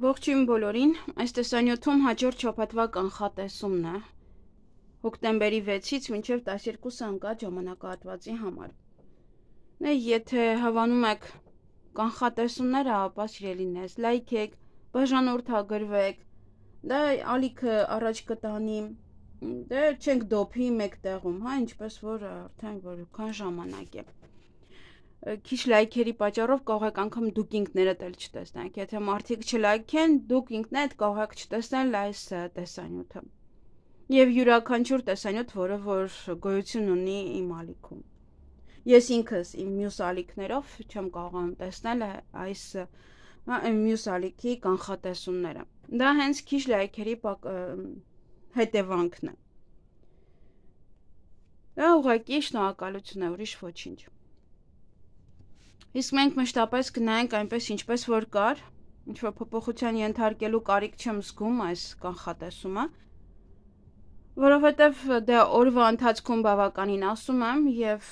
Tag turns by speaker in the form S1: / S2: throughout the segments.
S1: Ողջույն բոլորին, այս տեսանյութում հաջորդ շաբաթվա կանխատեսումն է հոկտեմբերի 6-ից մինչև 12 ընկած ժամանակահատվածի համար։ Եթե հավանում եք կանխատեսումները, ապա սիրելիներս, լայքեք, բաժանորդագրվեք, դա ալիքը առաջ կտանի, դե չենք դոփի մեկ տեղում, ինչպես որ արդեն որքան ժամանակ է։ Քիչ լայքերի պատճառով կարող եք անգամ դուք ինքներդ էլ չտեսնեք, եթե մարդիկ չլայքեն, դուք ինքներդ կարող եք չտեսնել այս տեսանյութը։ Եվ յուրաքանչյուր տեսանյութ, որը որ գոյություն ունի իմ ալիքում։ Ես ինքս իմ մյուս ալիքներով չեմ կարողանում տեսնել այս մյուս ալիքի կանխատեսումները։ Դա հենց քիչ լայքերի հետևանքն է։ Դա ուղղակի շնորհակալություն է, ուրիշ ոչինչ։ Իսկ մենք մշտապես գնանք այնպես ինչպես որ կար, ինչ որ փոփոխության ենթարկելու կարիք չեմ զգում այս կանխատեսումը, որովհետև դա օրվա ընթացքում բավականին ասում եմ եւ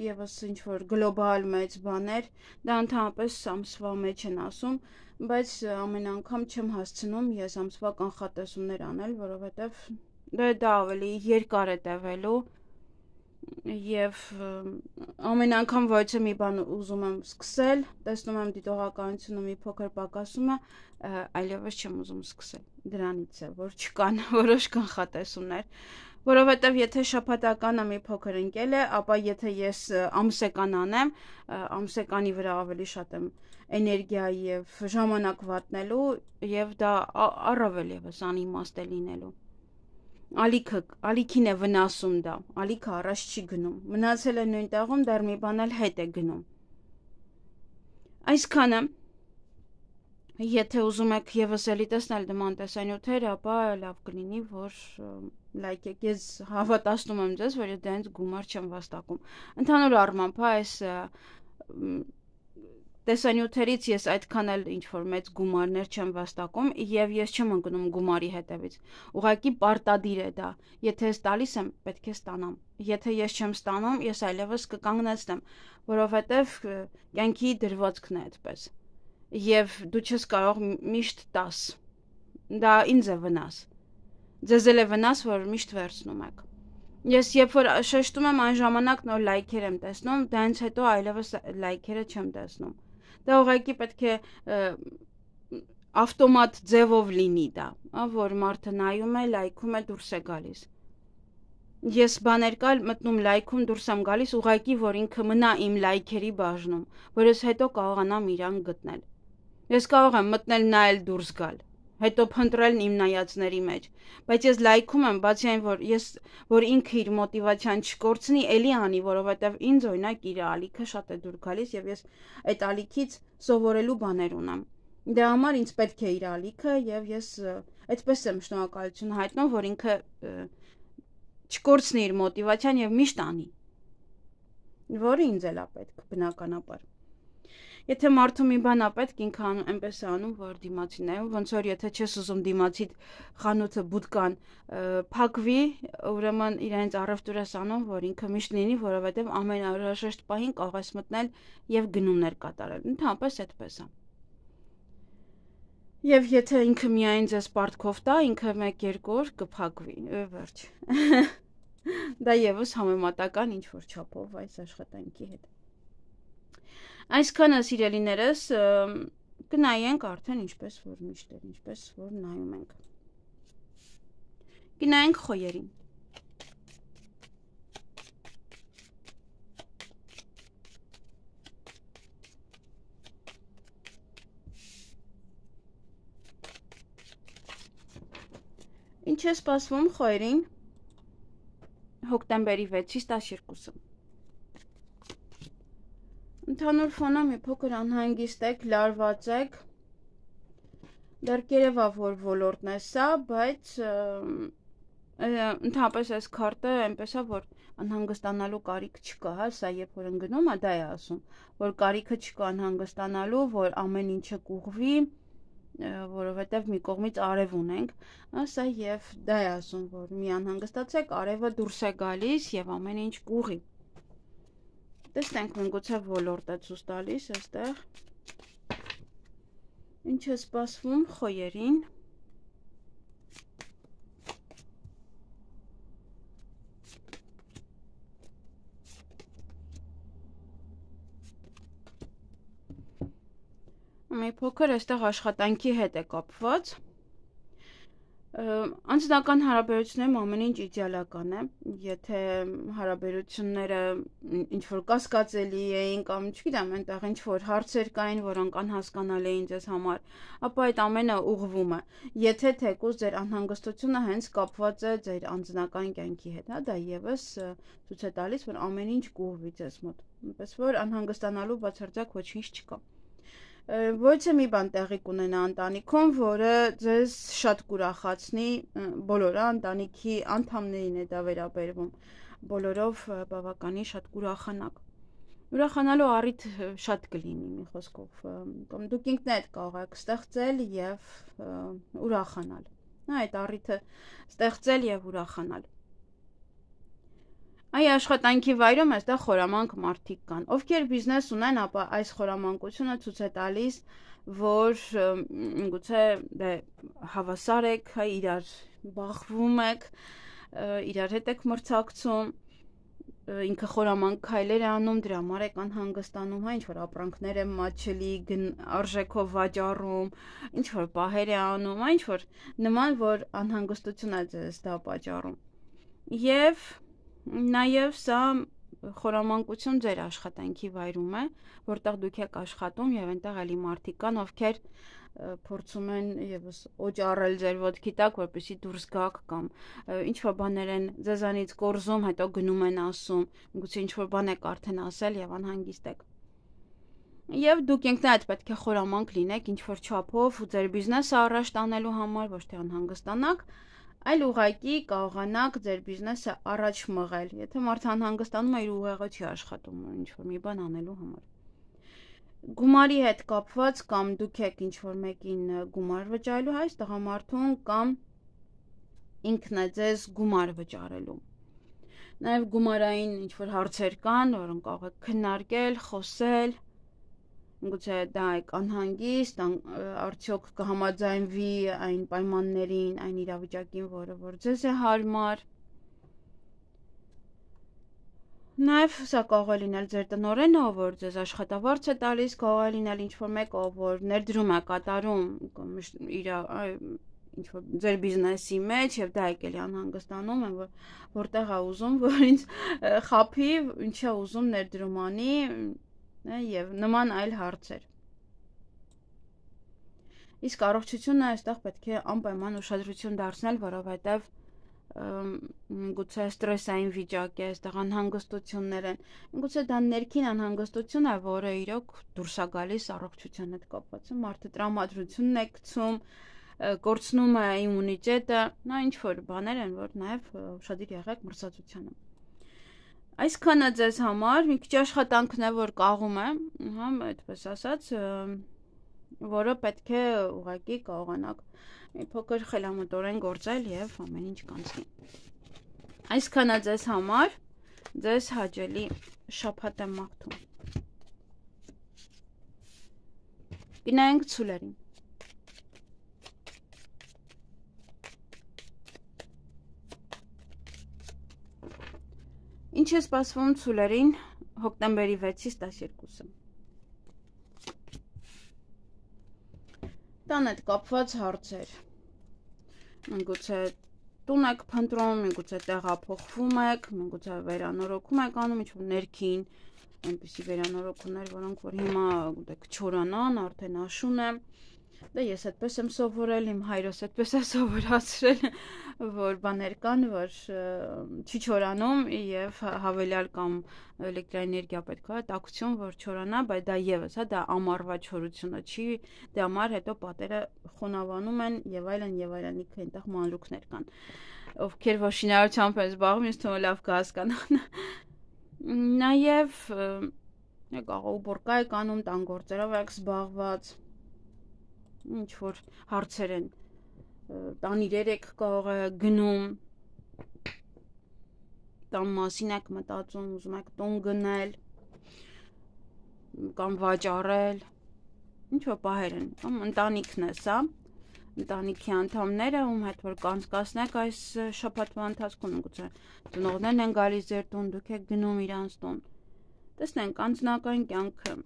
S1: եւս ինչ որ գլոբալ մեծ բաներ, դա ընդհանրապես ամսվա մեջ են ասում, բայց ամեն անգամ չեմ հասցնում ես ամսվա կանխատեսումներ անել, որովհետև դա ավելի երկար է տևելու Եվ ամեն անգամ ոչ մի բան ուզում եմ սկսել, տեսնում եմ դիտողականությունը մի փոքր պակասում է, այլևս չեմ ուզում սկսել։ Դրանից է, որ չկան որոշ կանխատեսումներ, որովհետև եթե շաբաթականը մի փոքր ընկել է, ապա եթե ես ամսական անեմ, ամսականի վրա ավելի շատ եմ էներգիա եւ ժամանակ վատնելու եւ դա առավել եւս անիմաստ է լինելու։ Ալիքին է վնասում դա, ալիքը առաջ չի գնում, մնացել է նույն տեղում, դեռ մի բան էլ հետ է գնում։ Այսքանը, եթե ուզում եք եւս էլի տեսնել նման տեսանյութեր, ապա լավ կլինի, որ լայքեք, ես հավատացնում եմ ձեզ, որ դրանց գումար չեմ վաստակում։ Ընդհանուր առմամբ, այս տեսանյութերից ես այդքան էլ ինչ-որ մեծ գումարներ չեմ վաստակում և ես չեմ ընկնում գումարի հետևից, ուղղակի պարտադիր է դա, եթե ես տալիս եմ, պետք է ստանամ, եթե ես չեմ ստանում, ես այլևս կկանգնեցնեմ, որովհետև կյանքի դրվածքն է այդպես, և դու չես կարող միշտ տաս, դա ինձ է վնաս, ձեզ էլ է վնաս, որ միշտ վերցնում եք, ես երբ որ շեշտում եմ այն ժամանակ նոր լայքեր եմ տեսնում, դրանից հետո այլևս լայքերը չեմ տեսնում, դա ուղղակի պետք է ավտոմատ ձևով լինի դա, որ մարդը նայում է, լայքում է, դուրս է գալիս։ Ես բաներ կալ մտնում լայքում, դուրս եմ գալիս, ուղղակի որ ինքը մնա իմ լայքերի բաժնում, որ ես հետո կարողանամ իրան գտնել։ Ես կարող եմ մտնել նայել դուրս գալ, հետո փնտրել իմ նայածների մեջ, բայց ես լայքում եմ, բացի այն, որ ինքը իր մոտիվացիան չկորցնի, էլի անի, որովհետև ինձ օրինակ իր ալիքը շատ է դուր գալիս եւ ես այդ ալիքից սովորելու բաներ ունեմ։ Դրա համար ինձ պետք է իր ալիքը եւ ես այդպես եմ շնորհակալություն հայտնում, որ ինքը չկորցնի իր մոտիվացիան եւ միշտ անի։ Որը ինձ էլ է պետք, բնականաբար։ Եթե մարդու մի բան է պետք, ինքը այնպես է անում, որ դիմացին է, ոնց որ եթե չես ուզում դիմացիդ խանութը բուտկան փակվի, ուրեմն իրենց առևտուր ես անում, որ ինքը միշտ լինի, որովհետև ամենաանհրաժեշտ պահին կարող ես մտնել եւ գնումներ կատարել։ Ընդհանրապես այդպես է։ Եվ եթե ինքը միայն ձեզ պարտքով տա, ինքը 1-2 օր կփակվի, վերջ։ Դա եւս համեմատական ինչ որ չափով այս աշխատանքի հետ։ Այսքանը սիրելիներս կնայենք արդեն ինչպես որ միշտ էր, ինչպես որ նայում ենք։ Կնայենք խոյերին։ Ինչ է սպասվում խոյերին հոկտեմբերի 6-ից 12-ը։ Ընդհանուր ֆոնը մի փոքր անհանգիստ եք, լարված եք, դեռ կերևա որ ոլորտն է սա, բայց ընդհանրապես այս քարտը այնպես է, որ անհանգստանալու կարիք չկա, սա երբ որ ընկնում է, դա է ասում, որ կարիքը չկա անհանգստանալու, որ ամեն ինչը կուղվի, որովհետև մի կողմից արև ունենք, սա եւ դա է ասում, որ մի անհանգստացեք, արևը դուրս է գալիս եւ ամեն ինչ կուղի։ Տեսնենք մենք գուցե ոլորտ է ցույց տալիս այստեղ։ Ինչ է սպասվում խոյերին։ Մի փոքր այստեղ աշխատանքի հետ է կապված։ Անձնական հարաբերություններում ամեն ինչ իդեալական է, եթե հարաբերությունները ինչ-որ կասկածելի էին կամ չգիտեմ, այնտեղ ինչ-որ հարցեր կային, որոնք անհասկանալի էին ձեզ համար, ապա այդ ամենը ուղղվում է։ Եթե թեկուզ ձեր անհանգստությունը հենց կապված է ձեր անձնական կյանքի հետ, դա եւս ցույց է տալիս, որ ամեն ինչ կուղղվի ձեզ մոտ, այնպես որ անհանգստանալու բացարձակ ոչինչ չկա։ Ոչ մի բան տեղի կունենա ընտանիքում, որը ձեզ շատ կուրախացնի, բոլորը ընտանիքի անդամներին է դա վերաբերվում, բոլորով բավականին շատ կուրախանաք։ Ուրախանալու առիթ շատ կլինի, մի խոսքով, կամ դուք ինքներդ կարող եք ստեղծել եւ ուրախանալ։ Այդ առիթը ստեղծել եւ ուրախանալ։ Այ աշխատանքի վայրում այստեղ խորամանկ մարդիկ կան, ովքեր բիզնես ունեն, ապա այս խորամանկությունը ցույց է տալիս, որ գուցե հավասար եք, իրար բախվում եք, իրար հետ եք մրցակցում, ինքը խորամանկ քայլեր է անում, դրա համար եք անհանգստանում, ինչ-որ ապրանքներ է մատչելի արժեքով վաճառում, ինչ-որ պահեր է անում, ինչ-որ նման, որ անհանգստություն է ձեզ դա պատճառում։ Եվ նաև սա խորամանկություն ձեր աշխատանքի վայրում է, որտեղ դուք եք աշխատում եւ այնտեղ էլի մարդիկ կան, ովքեր փորձում են եւս օճառել ձեր ոտքի տակ, որպեսզի դուրս գաք կամ ինչ-որ բաներ են ձեզանից կորզում, հետո գնում են ասում, գուցե ինչ-որ բան եք արդեն ասել եւ անհանգիստ եք։ Եվ դուք ինքներդ պետք է խորամանկ լինեք ինչ-որ չափով ու ձեր բիզնեսը առաջ տանելու համար, ոչ թե անհանգստանաք, այլ ուղղակի կարողանաք ձեր բիզնեսը առաջ մղել, եթե մարդը անհանգստանում է իր ուղեղը չի աշխատում ինչ-որ մի բան անելու համար։ Գումարի հետ կապված կամ դուք եք ինչ-որ մեկին գումար վճարելու, այս տղամարդուն կամ ինքն է ձեզ գումար վճարելու։ Նաև գումարային ինչ-որ հարցեր կան, որոնք կարող եք քննարկել, խոսել, գուցե դա եք անհանգիստ, արդյոք կհամաձայնվի այն պայմաններին, այն իրավիճակին, որ ձեզ է հարմար։ Նաև սա կարող է լինել ձեր տնօրենը, որ ձեզ աշխատավարձ է տալիս, կարող է լինել ինչ-որ մեկը, որ ներդրում է կատարում իր ինչ-որ ձեր բիզնեսի մեջ եւ դա եք էլի անհանգստանում են, որտեղ է ուզում, որ ինձ խափի, ինչ է ուզում ներդրում անի եւ նման այլ հարցեր։ Իսկ առողջությունը այստեղ պետք է անպայման ուշադրություն դարձնել, որովհետեւ գուցե ստրեսային վիճակ է, այստեղ անհանգստություններ են։ Գուցե դա ներքին անհանգստություն է, որը իրոք դուրս է գալիս առողջության հետ կապված։ Մարդը տրամադրությունն է գցում, կորցնում է իմունիտետը, նա ինչ որ բաներ են, որ նաեւ ուշադիր եղեք մրցակցությանը։ Այսքանը ձեզ համար մի քիչ աշխատանքն է, որ կաղում է, հա, այդպես ասած, որը պետք է ուղղակի կարողանաք մի փոքր խելամտորեն գործել եւ ամեն ինչ կանցնի։ Այսքանը ձեզ համար, ձեզ հաճելի շաբաթ եմ մաղթում։ Գնանք ցուլերին։ Ինչ է սպասվում ցուլերին հոկտեմբերի 6-ից 12-ը։ Տան հետ կապված հարցեր։ Միգուցե տուն եք փնտրում, միգուցե տեղափոխվում եք, միգուցե վերանորոգում եք անում, ինչ-որ ներքին, այնպիսի վերանորոգումներ, որոնք որ հիմա կչորանան, արդեն աշուն է։ Դա ես այդպես եմ սովորել, իմ հայրս այդպես է սովորացրել, որ բաներ կան, որ չի չորանում եւ հավելյալ կամ էլեկտրաէներգիա պետք է, տաքություն, որ չորանա, բայց դա եւս, հա, դա ամառվա չորությունը չի, դե ամառ հետո պատերը խոնավանում են եւ այլն, իքը այնտեղ մանրուքներ կան։ Ովքեր որ շինարարությամբ են զբաղվում, ինձ թվում է լավ կհասկանան։ Նաեւ կարող ուբորկա եք անում, տան գործերով եք զբաղված, ինչ որ հարցեր են, տանիրեր եք կարող է գնում, տան մասին եք մտածում, ուզում եք տուն գնել կամ վաճառել, ինչ որ պահեր են, կամ ընտանիքն է սա, ընտանիքի անդամները, ում հետ որ կանցկացնեք այս շաբաթվա ընթացքում, գուցե ծնողներն են գալիս ձեր տուն, դուք եք գնում իրանց տուն։ Տեսնենք անձնական կյանքը։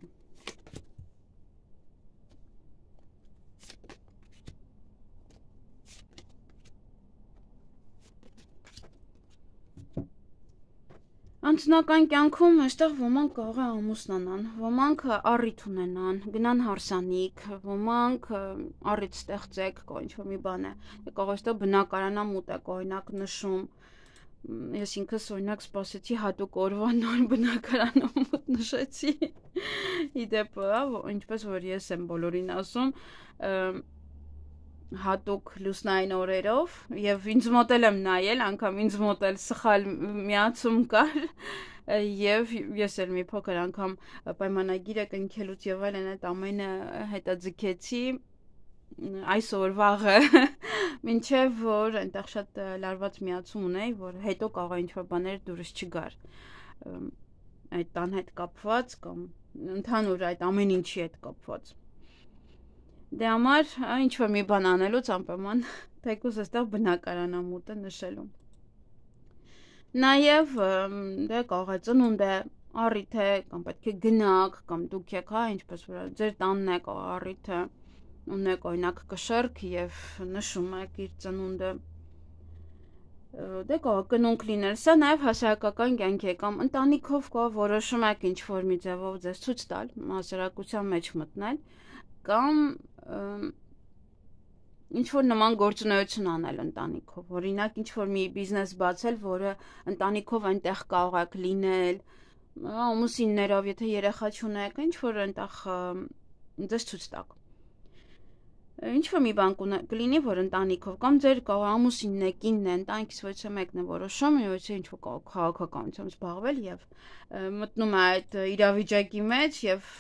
S1: Անձնական կյանքում այստեղ ոմանք կարող է ամուսնանան, ոմանք առիթ ունենան, գնան հարսանիք, ոմանք առիթ ստեղծեք, կա ինչ-որ մի բան է, կարող այստեղ բնակարանամուտ եք օրինակ նշում, ես ինքս օրինակ սպասեցի հատուկ օրվա նոր բնակարանամուտ նշեցի, իդեպ, ինչպես որ ես եմ բոլորին ասում, հատուկ լուսնային օրերով եւ ինձ մոտ եմ նայել, անգամ ինձ մոտ սխալ միացում կար եւ ես էլ մի փոքր անգամ պայմանագիրը կնքելուց եւ այլն այդ ամենը հետաձգեցի այսօր վաղը մինչեւ որ այնտեղ շատ լարված միացում ունեի, որ հետո կարող է ինչ-որ բաներ դուրս չգար այդ տան հետ կապված կամ ընդհանուր այդ ամեն ինչի հետ կապված Դե համար ինչ-որ մի բան անելուց անպայման թեկուզ այստեղ բնակարանամուտը նշելու։ Նաև դե կարող է ծնունդ է, առիթ է, կամ պետք է գնաք, կամ դուք եք, ինչպես որ ձեր տանն է կարող առիթը, ունեք օրինակ կշեռք եւ նշում եք իր ծնունդը։ Դե կարող կնունք լինել, սա նաև հասարակական կյանք է կամ ընտանիքով կարող որոշում եք ինչ-որ մի ձևով ձեզ ցույց տալ, հասարակության մեջ մտնել կամ ինչ-որ նման գործունեություն անել ընտանիքով, օրինակ ինչ-որ մի բիզնես բացել, որը ընտանիքով այնտեղ կարող եք լինել, ամուսիններով, եթե երեխա չունեք, ինչ-որ այնտեղ ձեզ ցույց տակ։ Ինչ-որ մի բան կլինի, որ ընտանիքով կամ ձեր կարող ամուսինն է, կինն է, ընտանիքից ոչ մեկն է որոշում, ոչ ինչ-որ կարող քաղաքականությամբ զբաղվել եւ մտնում է այդ իրավիճակի մեջ եւ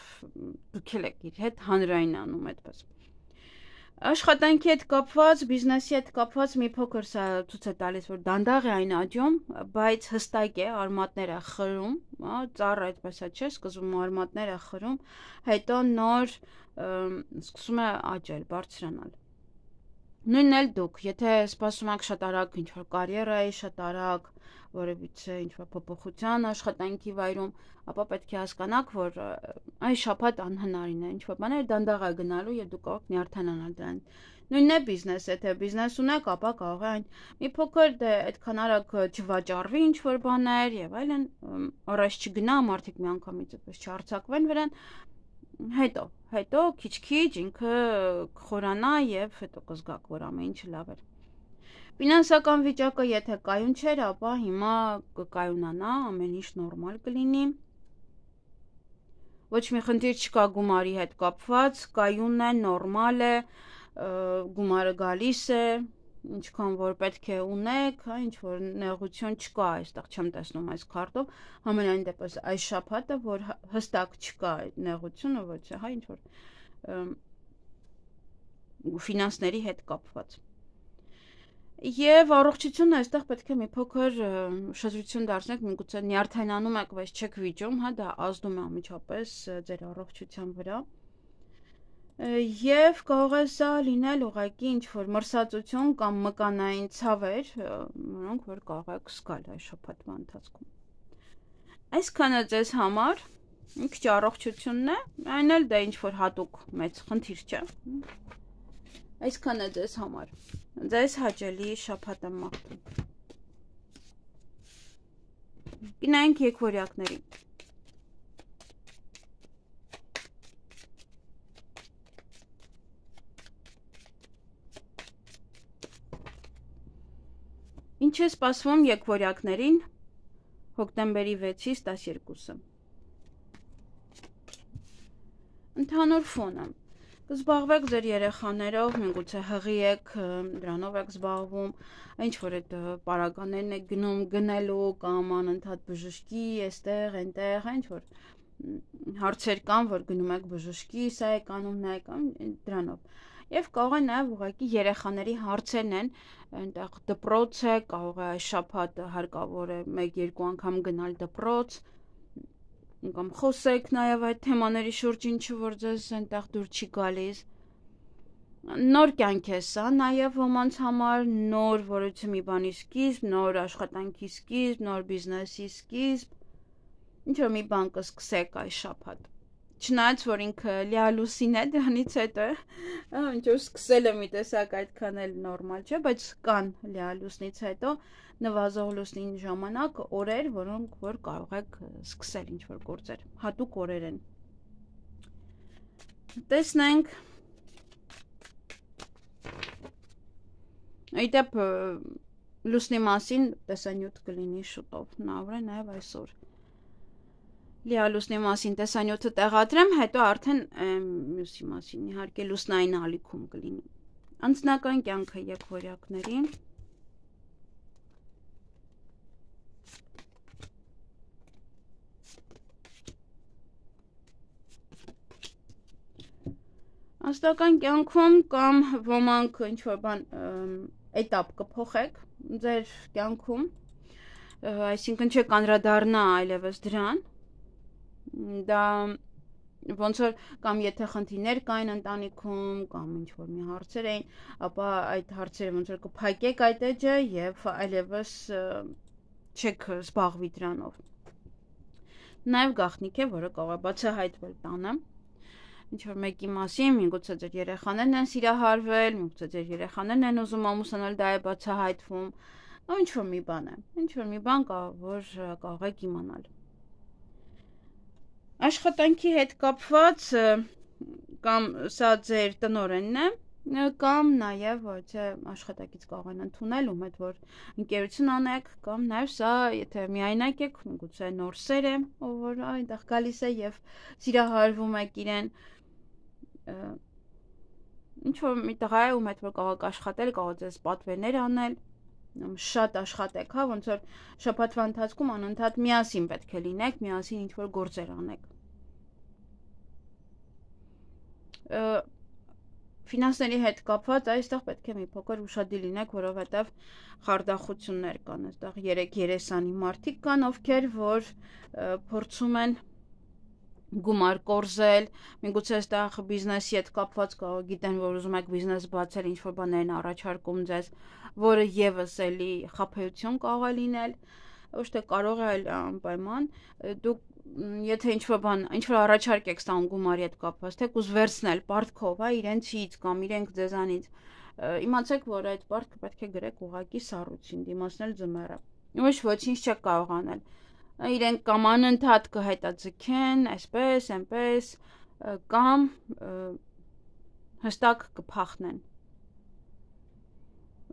S1: դուք եք իր հետ հանրային անում այդպես։ Աշխատանքի հետ կապված, բիզնեսի հետ կապված մի փոքր սա ցույց է տալիս, որ դանդաղ է այն աճում, բայց հստակ է, արմատները խրում, ծառը այդպես է, չէ՞, սկզբում արմատները խրում, հետո նոր սկսում է աճել, բարձրանալ։ Նույնն էլ դուք, եթե սպասում եք շատ արագ ինչ-որ կարիերայի, շատ արագ որևիցե ինչ-որ փոփոխության աշխատանքի վայրում, ապա պետք է հասկանաք, որ այս շաբաթ անհնարին է, ինչ-որ բաներ դանդաղ է գնալու եւ դուք կարող եք նյարդանալ դրան։ Նույնն է բիզնես, եթե բիզնես ունեք, ապա կարող է այն մի փոքր դե այդքան արագ չվաճառվի ինչ-որ բաներ եւ այլն, առաջ չգնա, մարդիկ միանգամից այդպես չարցակվեն վրան, հետո քիչ-քիչ ինքը կխորանա եւ հետո կզգաք, որ ամեն ինչը լավ է։ Ֆինանսական վիճակը եթե կայուն չէր, ապա հիմա կկայունանա, ամեն ինչ նորմալ կլինի։ Ոչ մի խնդիր չկա գումարի հետ կապված, կայունն է, նորմալ է, գումարը գալիս է, ինչքան որ պետք է ունեք, ինչ որ նեղություն չկա այստեղ, չեմ տեսնում այս քարտով, համենայն դեպս այս շաբաթը, որ հստակ չկա նեղությունը, ոչ է, ինչ որ ֆինանսների հետ կապված։ Եվ առողջությունը այստեղ պետք է մի փոքր շրջություն դարձնեք, միգուցե նյարդայնանում եք, բայց չեք վիճում, դա ազդում է անմիջապես ձեր առողջության վրա։ Եվ կարող է սա լինել ուղղակի ինչ-որ մրսածություն կամ մկանային ցավեր, որոնք որ կարող եք զգալ այս շաբաթվա ընթացքում։ Այսքանը ձեզ համար, մի քիչ առողջությունն է, այն էլ դա ինչ-որ հատուկ մեծ խնդիր չէ։ Այսքանը ձեզ համար։ Ձեզ հաճելի շաբաթ եմ մաղթում։ Գնանք եկվորյակներին։ Ինչ է սպասվում եկվորյակներին հոկտեմբերի 6-ից 12-ը։ Ընդհանուր ֆոնը։ Կզբաղվեք ձեր երեխաներով, միգուցե հղի եք, դրանով եք զբաղվում, ինչ որ այդ պարագաներն եք գնում գնելու կամ անընդհատ բժշկի, այստեղ, այնտեղ, ինչ որ հարցեր կան, որ գնում եք բժշկի, սա եք անում, նա եք անում, դրանով։ Եվ կարող է նաև ուղղակի երեխաների հարցերն են, այնտեղ դպրոց է, կարող է այս շաբաթ հարկավոր է 1-2 անգամ գնալ դպրոց, կամ խոսեք նաև այդ թեմաների շուրջ, ինչը որ ձեզ այնտեղ դուր չի գալիս։ Նոր կյանք է սա, նաև ոմանց համար նոր որոշ մի բանի սկիզբ, նոր աշխատանքի սկիզբ, նոր բիզնեսի սկիզբ, ինչ-որ մի բան կսկսեք այս շաբաթ։ Չնայած որ ինքը լիալուսին է, դրանից հետո ինչ-որ սկսելը մի տեսակ այդքան էլ նորմալ չէ, բայց կան լիալուսնից հետո նվազող լուսնին ժամանակ օրեր, որոնք որ կարող եք սկսել ինչ-որ գործեր, հատուկ օրեր են։ Տեսնենք։ Այդեպ լուսնի մասին տեսանյութ կլինի շուտով, հնարավոր է նաև այսօր։ Լիալուսնի մասին տեսանյութը տեղադրեմ, հետո արդեն մյուսի մասին իհարկե լուսնային ալիքում կլինի։ Անձնական կյանքը եկվորյակների։ Անձնական կյանքում կամ ոմանք ինչ-որ բան էտապ կփոխեք ձեր կյանքում, այսինքն չեք անդրադառնա այլևս դրան, դա ոնց որ կամ եթե խնդիրներ կային ընտանիքում կամ ինչ-որ մի հարցեր էին, ապա այդ հարցերը ոնց որ կփակեք այդ էջը եւ այլևս չեք զբաղվի դրանով։ Նաեւ գաղտնիք է, որը կարող է բացահայտվել տանը, ինչ-որ մեկի մասին, միգուցե ձեր երեխաներն են սիրահարվել, միգուցե ձեր երեխաներն են ուզում ամուսնալ, դա է բացահայտվում, ինչ-որ մի բան է, ինչ-որ մի բան կա, որ կարող եք իմանալ։ Աշխատանքի հետ կապված կամ սա ձեր տնօրենն է, կամ նաև ոչ աշխատակից կարող են ընդունել, ում հետ որ ընկերություն անեք, կամ նաև սա, եթե միայնակ եք, գուցե նոր սեր է, ով որ այնտեղ գալիս է եւ սիրահարվում եք իրեն, ինչ որ մի տղա է, ում հետ որ կարող եք աշխատել, կարող եք ձեզ պատվերներ անել, շատ աշխատեք, հա, ոնց որ շաբաթվա ընթացքում անընդհատ միասին պետք է լինեք, միասին ինչ որ գործեր անեք։ Ֆինանսների հետ կապված այստեղ պետք է մի փոքր ուշադիր լինեք, որովհետև խարդախություններ կան, այստեղ 3 երեսանի մարդիկ կան, ովքեր որ փորձում են գումար կորզել, միգուցե այստեղ բիզնեսի հետ կապված կարող գիտեն, որ ուզում եք բիզնես բացել, ինչ-որ բաներ են առաջարկում ձեզ, որը եւս էլի խաբեություն կարող է լինել, ոչ թե կարող է այլ անպայման, դուք եթե ինչ-որ բան, ինչ-որ առաջարկ եք ստանում գումարի հետ կապված, թեկուզ վերցնել պարտքով, հա, իրենցից կամ իրենք ձեզանից, իմացեք, որ այդ պարտքը պետք է գրեք ուղղակի սառույցին, դիմացնել ձմեռը։ Ոչ ոչինչ չեք կարող անել։ Իրենք կամ անընդհատ կհետաձգեն, այսպես, այնպես, կամ հստակ կփախնեն։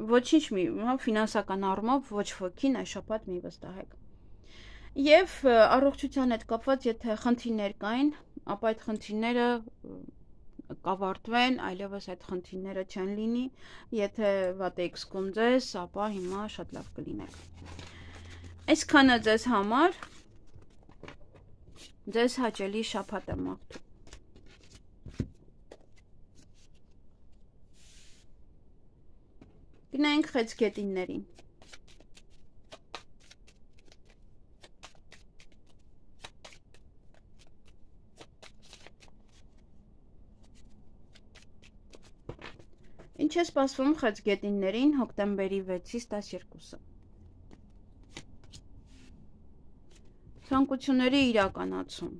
S1: Ոչինչ մի, ֆինանսական առումով ոչ ոքին այս շաբաթ մի վստահեք։ Եվ առողջության հետ կապված, եթե խնդիրներ կային, ապա այդ խնդիրները կավարտվեն, այլևս այդ խնդիրները չեն լինի, եթե վատ եք զգում ձեզ, ապա հիմա շատ լավ կլինեք։ Այսքանը ձեզ համար, ձեզ հաճելի շաբաթ եմ մաղթում։ Գնանք խեցգետիններին։ Ինչ է սպասվում խեցգետիններին հոկտեմբերի 6-ից 12-ը։ Ցանկությունների իրականացում։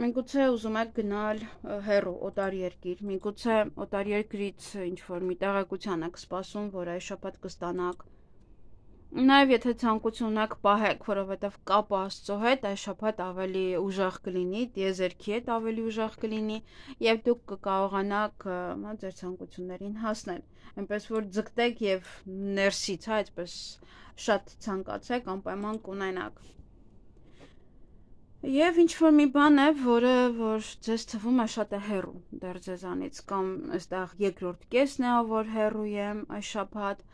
S1: Միգուցե ուզում եք գնալ հեռու օտար երկիր, միգուցե օտար երկրից ինչ-որ մի տեղեկության եք սպասում, որ այս շաբաթ կստանաք։ Նաև եթե ցանկություն ունեք պահեք, որովհետև կապը Աստծո հետ այս շաբաթ ավելի ուժեղ կլինի, տիեզերքի հետ ավելի ուժեղ կլինի, եւ դուք կկարողանաք ձեր ցանկություններին հասնել։ Այնպես որ ձգտեք եւ ներսից, հա, այսպես շատ ցանկացեք, անպայման կունենաք։ Եվ ինչ-որ մի բան է, որը որ ձեզ թվում է շատ է հեռու դեռ ձեզանից, կամ այստեղ երկրորդ կեսն է, որ հեռու եմ այս շաբաթ,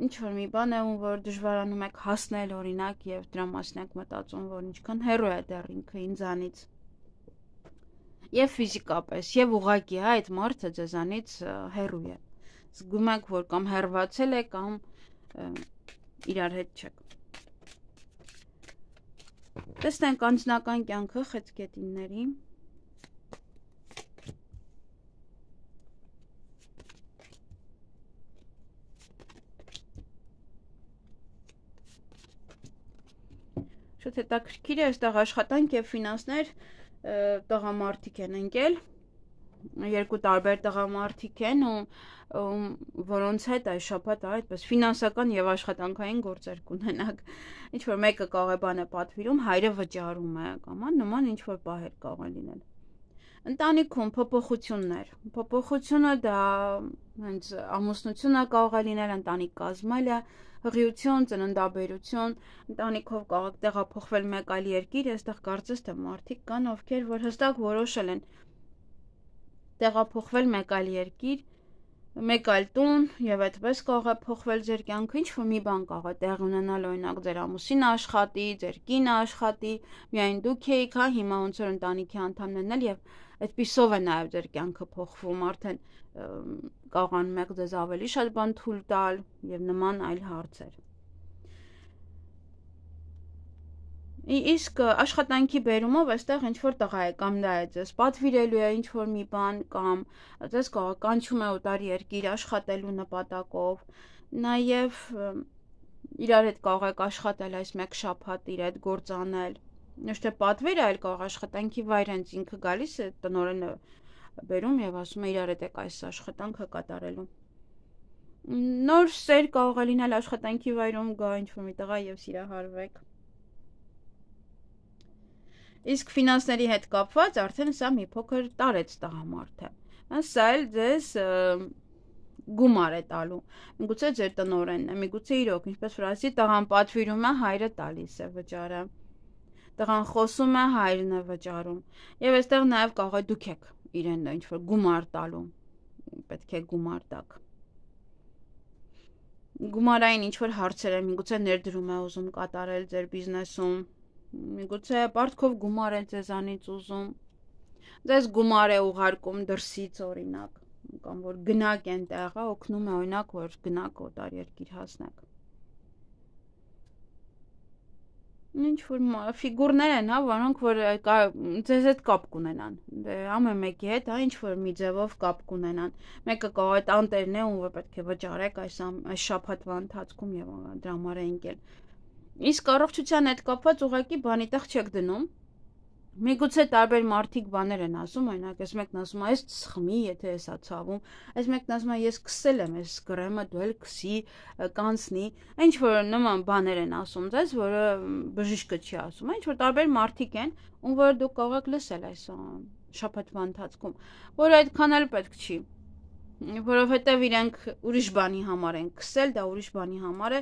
S1: ինչ-որ մի բան է, որ դժվարանում եք հասնել օրինակ եւ դրա մասին եք մտածում, որ ինչքան հեռու է դեռ ինքը ինձանից։ Եվ ֆիզիկապես, եւ ուղղակի այդ մարդը ձեզանից հեռու է։ Զգում եք, որ կամ հեռացել է, կամ իրար հետ չեք։ Տեսնենք անձնական կյանքը խեցգետինների։ Շատ հետաքրքիր է, այստեղ աշխատանք եւ ֆինանսներ տղամարդիկ են ընկել, երկու տարբեր տղամարդիկ են ու որոնց հետ այս շաբաթ այդպես ֆինանսական եւ աշխատանքային գործեր կունենակ, ինչ որ մեկը կարող է բանը պատվիրում, հայրը վճարում է կամ նման ինչ որ բաներ կարող են լինել։ Ընտանիքում փոփոխությունը դա հենց ամուսնությունը կարող է լինել, ընտանիք կազմելը, հղիություն, ծննդաբերություն, ընտանիքով կարող եք տեղափոխվել մեկ այլ երկիր, այստեղ կարծես թե մարդիկ կան, ովքեր որ հստակ որոշել են տեղափոխվել մեկ այլ երկիր, մեկ այլ տուն եւ այդպես կարող է փոխվել ձեր կյանքը, ինչ որ մի բան կարող է տեղ ունենալ, օրինակ ձեր ամուսինը աշխատի, ձեր կինը աշխատի, միայն դուք եք, հա, հիմա ոնց որ ընտանիքի անդամներն են եւ այդպիսով է նաեւ ձեր կյանքը փոխվում, արդեն կարողանում եք ձեզ ավելի շատ բան թույլ տալ եւ նման այլ հարցեր։ Իսկ աշխատանքի բերումով այստեղ ինչ որ տղա է կամ դա է ձեզ պատվիրելու է ինչ որ մի բան կամ ձեզ կանչում է օտար երկիր աշխատելու նպատակով, նաեւ իրար հետ կարող եք աշխատել այս մեկ շաբաթ իր հետ գործ անել, ոչ թե պատվեր այլ կարող աշխատանքի վայր հենց ինքը գալիս է տնօրենը բերում եւ ասում է իրար հետ եք այս աշխատանքը կատարելու։ Նոր սեր կարող է լինել աշխատանքի վայրում գա ինչ որ մի տղա եւ սիրահարվեք։ Իսկ ֆինանսների հետ կապված արդեն սա մի փոքր տարեց տղամարդը։ Սա էլ ձեզ գումար է տալու։ Միգուցե ձեր տնօրենն է, միգուցե իրոք, ինչպես որ ասի, տղան պատվիրում է, հայրը տալիս է վճարը։ Տղան խոսում է, հայրն է վճարում։ Եվ այստեղ նաև կարող է դուք եք իրեն ինչ որ գումար տալու։ Պետք է գումար տաք։ Գումարային ինչ որ հարցեր են, միգուցե ներդրում է ուզում կատարել ձեր բիզնեսում։ Միգուցե պարտքով գումար է ձեզանից ուզում, ձեզ գումար է ուղարկում դրսից օրինակ, կամ որ գնաք այնտեղ, օգնում է օրինակ, որ գնաք օտար երկիր հասնեք։ Ինչ որ ֆիգուրներ են, հա, որոնք որ ձեզ հետ կապ կունենան, ամեն մեկի հետ, հա, ինչ որ մի ձևով կապ կունենան։ Մեկը կարող է տանտերն է, ում որ պետք է վճարեք այս շաբաթվա ընթացքում եւ դրա համար է ընկել։ Իսկ առողջության հետ կապված ուղղակի բանի տեղ չեք դնում։ Միգուցե տարբեր մարդիկ բաներ են ասում, օրինակ, այս մեկն ասում է, այս սխմի, եթե էսա ցավում, այս մեկն ասում է, ես քսել եմ, այս գրեմը դու էլ քսի, կանցնի, ինչ որ նման բաներ են ասում ձեզ, որը բժիշկը չի ասում, ինչ որ տարբեր մարդիկ են, ում որ դուք կարող եք լսել այս շաբաթվա ընթացքում, որը այդքան էլ պետք չի, որովհետև իրենք ուրիշ բանի համար են քսել, դա ուրիշ բանի համար է,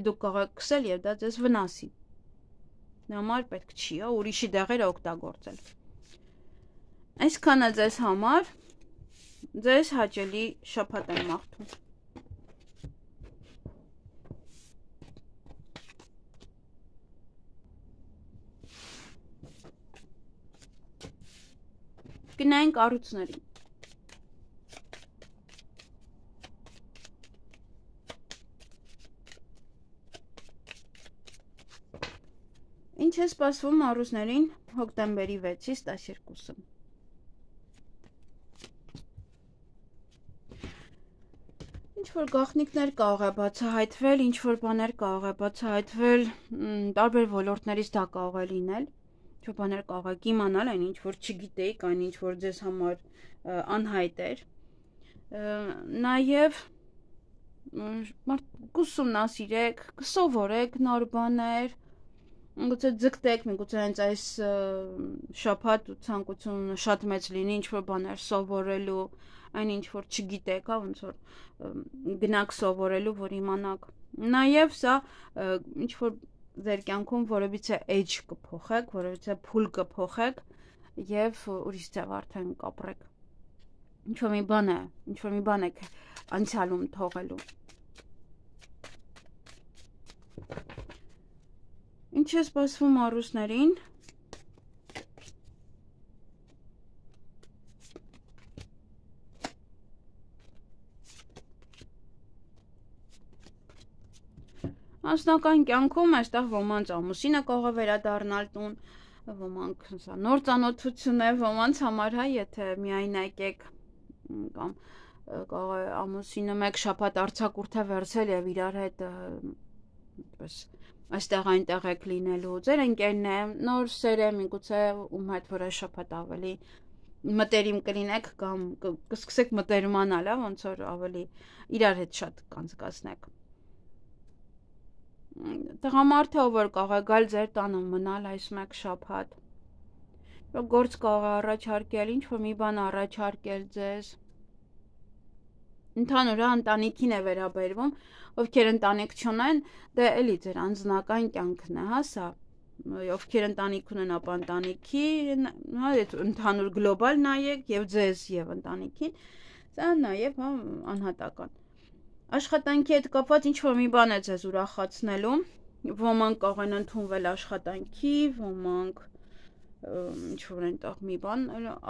S1: դուք կարող եք քսել եւ դա ձեզ վնասի։ Համար պետք չի, ուրիշի դեղերը օգտագործել։ Այսքանը ձեզ համար, ձեզ հաճելի շաբաթ եմ մաղթում։ Գնանք առույցներին։ Ինչ է սպասվում առույցներին հոկտեմբերի 6-ից 12-ը։ Ինչ որ գաղտնիքներ կարող է բացահայտվել, ինչ որ բաներ կարող է բացահայտվել, տարբեր ոլորտներից դա կարող է լինել, ինչ որ բաներ կարող եք իմանալ, այն ինչ որ չգիտեիք, այն ինչ որ ձեզ համար անհայտ էր։ Նաև կուսումնասիրեք, կսովորեք նոր բաներ, Միգուցե ձգտեք, միգուցե հենց այս շաբաթ ցանկությունը շատ մեծ լինի, ինչ որ բաներ սովորելու, այն ինչ որ չգիտեք, հա, ոնց որ գնաք սովորելու, որ իմանաք։ Նաև սա ինչ որ ձեր կյանքում որևիցե edge կփոխեք, որևիցե փուլ կփոխեք եւ ուրիշ ձև արդեն կապրեք։ Ինչ որ մի բան եք անցյալում թողելու։ Ինչ է սպասվում առույցներին։ Անձնական կյանքում այստեղ ոմանց ամուսինը կարող է վերադառնալ տուն, ոմանք նոր ծանոթություն է, ոմանց համար, հա, եթե միայնակ եք կամ կարող է ամուսինը մեկ շաբաթ արձակուրդ է վերցել եւ իրար հետ այդպես այստեղ այնտեղ եք լինելու, ձեր ընկերն է, նոր սեր է, միգուցե ում հետ որ այս շաբաթ ավելի մտերիմ կլինեք կամ կսկսեք մտերմանալ, հա, ոնց որ ավելի իրար հետ շատ կանցկացնեք։ Տղամարդը, ով որ կարող է գալ ձեր տանը մնալ այս մեկ շաբաթ, գործ կարող է առաջարկել, ինչ-որ մի բան առաջարկել ձեզ։ Ընդհանուր ընտանիքին է վերաբերվում, ովքեր ընտանիք չունեն, դե էլի ձեր անձնական կյանքն է, հա, սա։ Ովքեր ընտանիք ունեն, ապա ընտանիքի, հա, ընդհանուր գլոբալ նայեք եւ ձեզ եւ ընտանիքին, սա նաեւ հա անհատական։ Աշխատանքի հետ կապված ինչ-որ մի բան է ձեզ ուրախացնելու, ոմանք կարող են ընդունվել աշխատանքի, ոմանք ինչ-որ այնտեղ մի բան,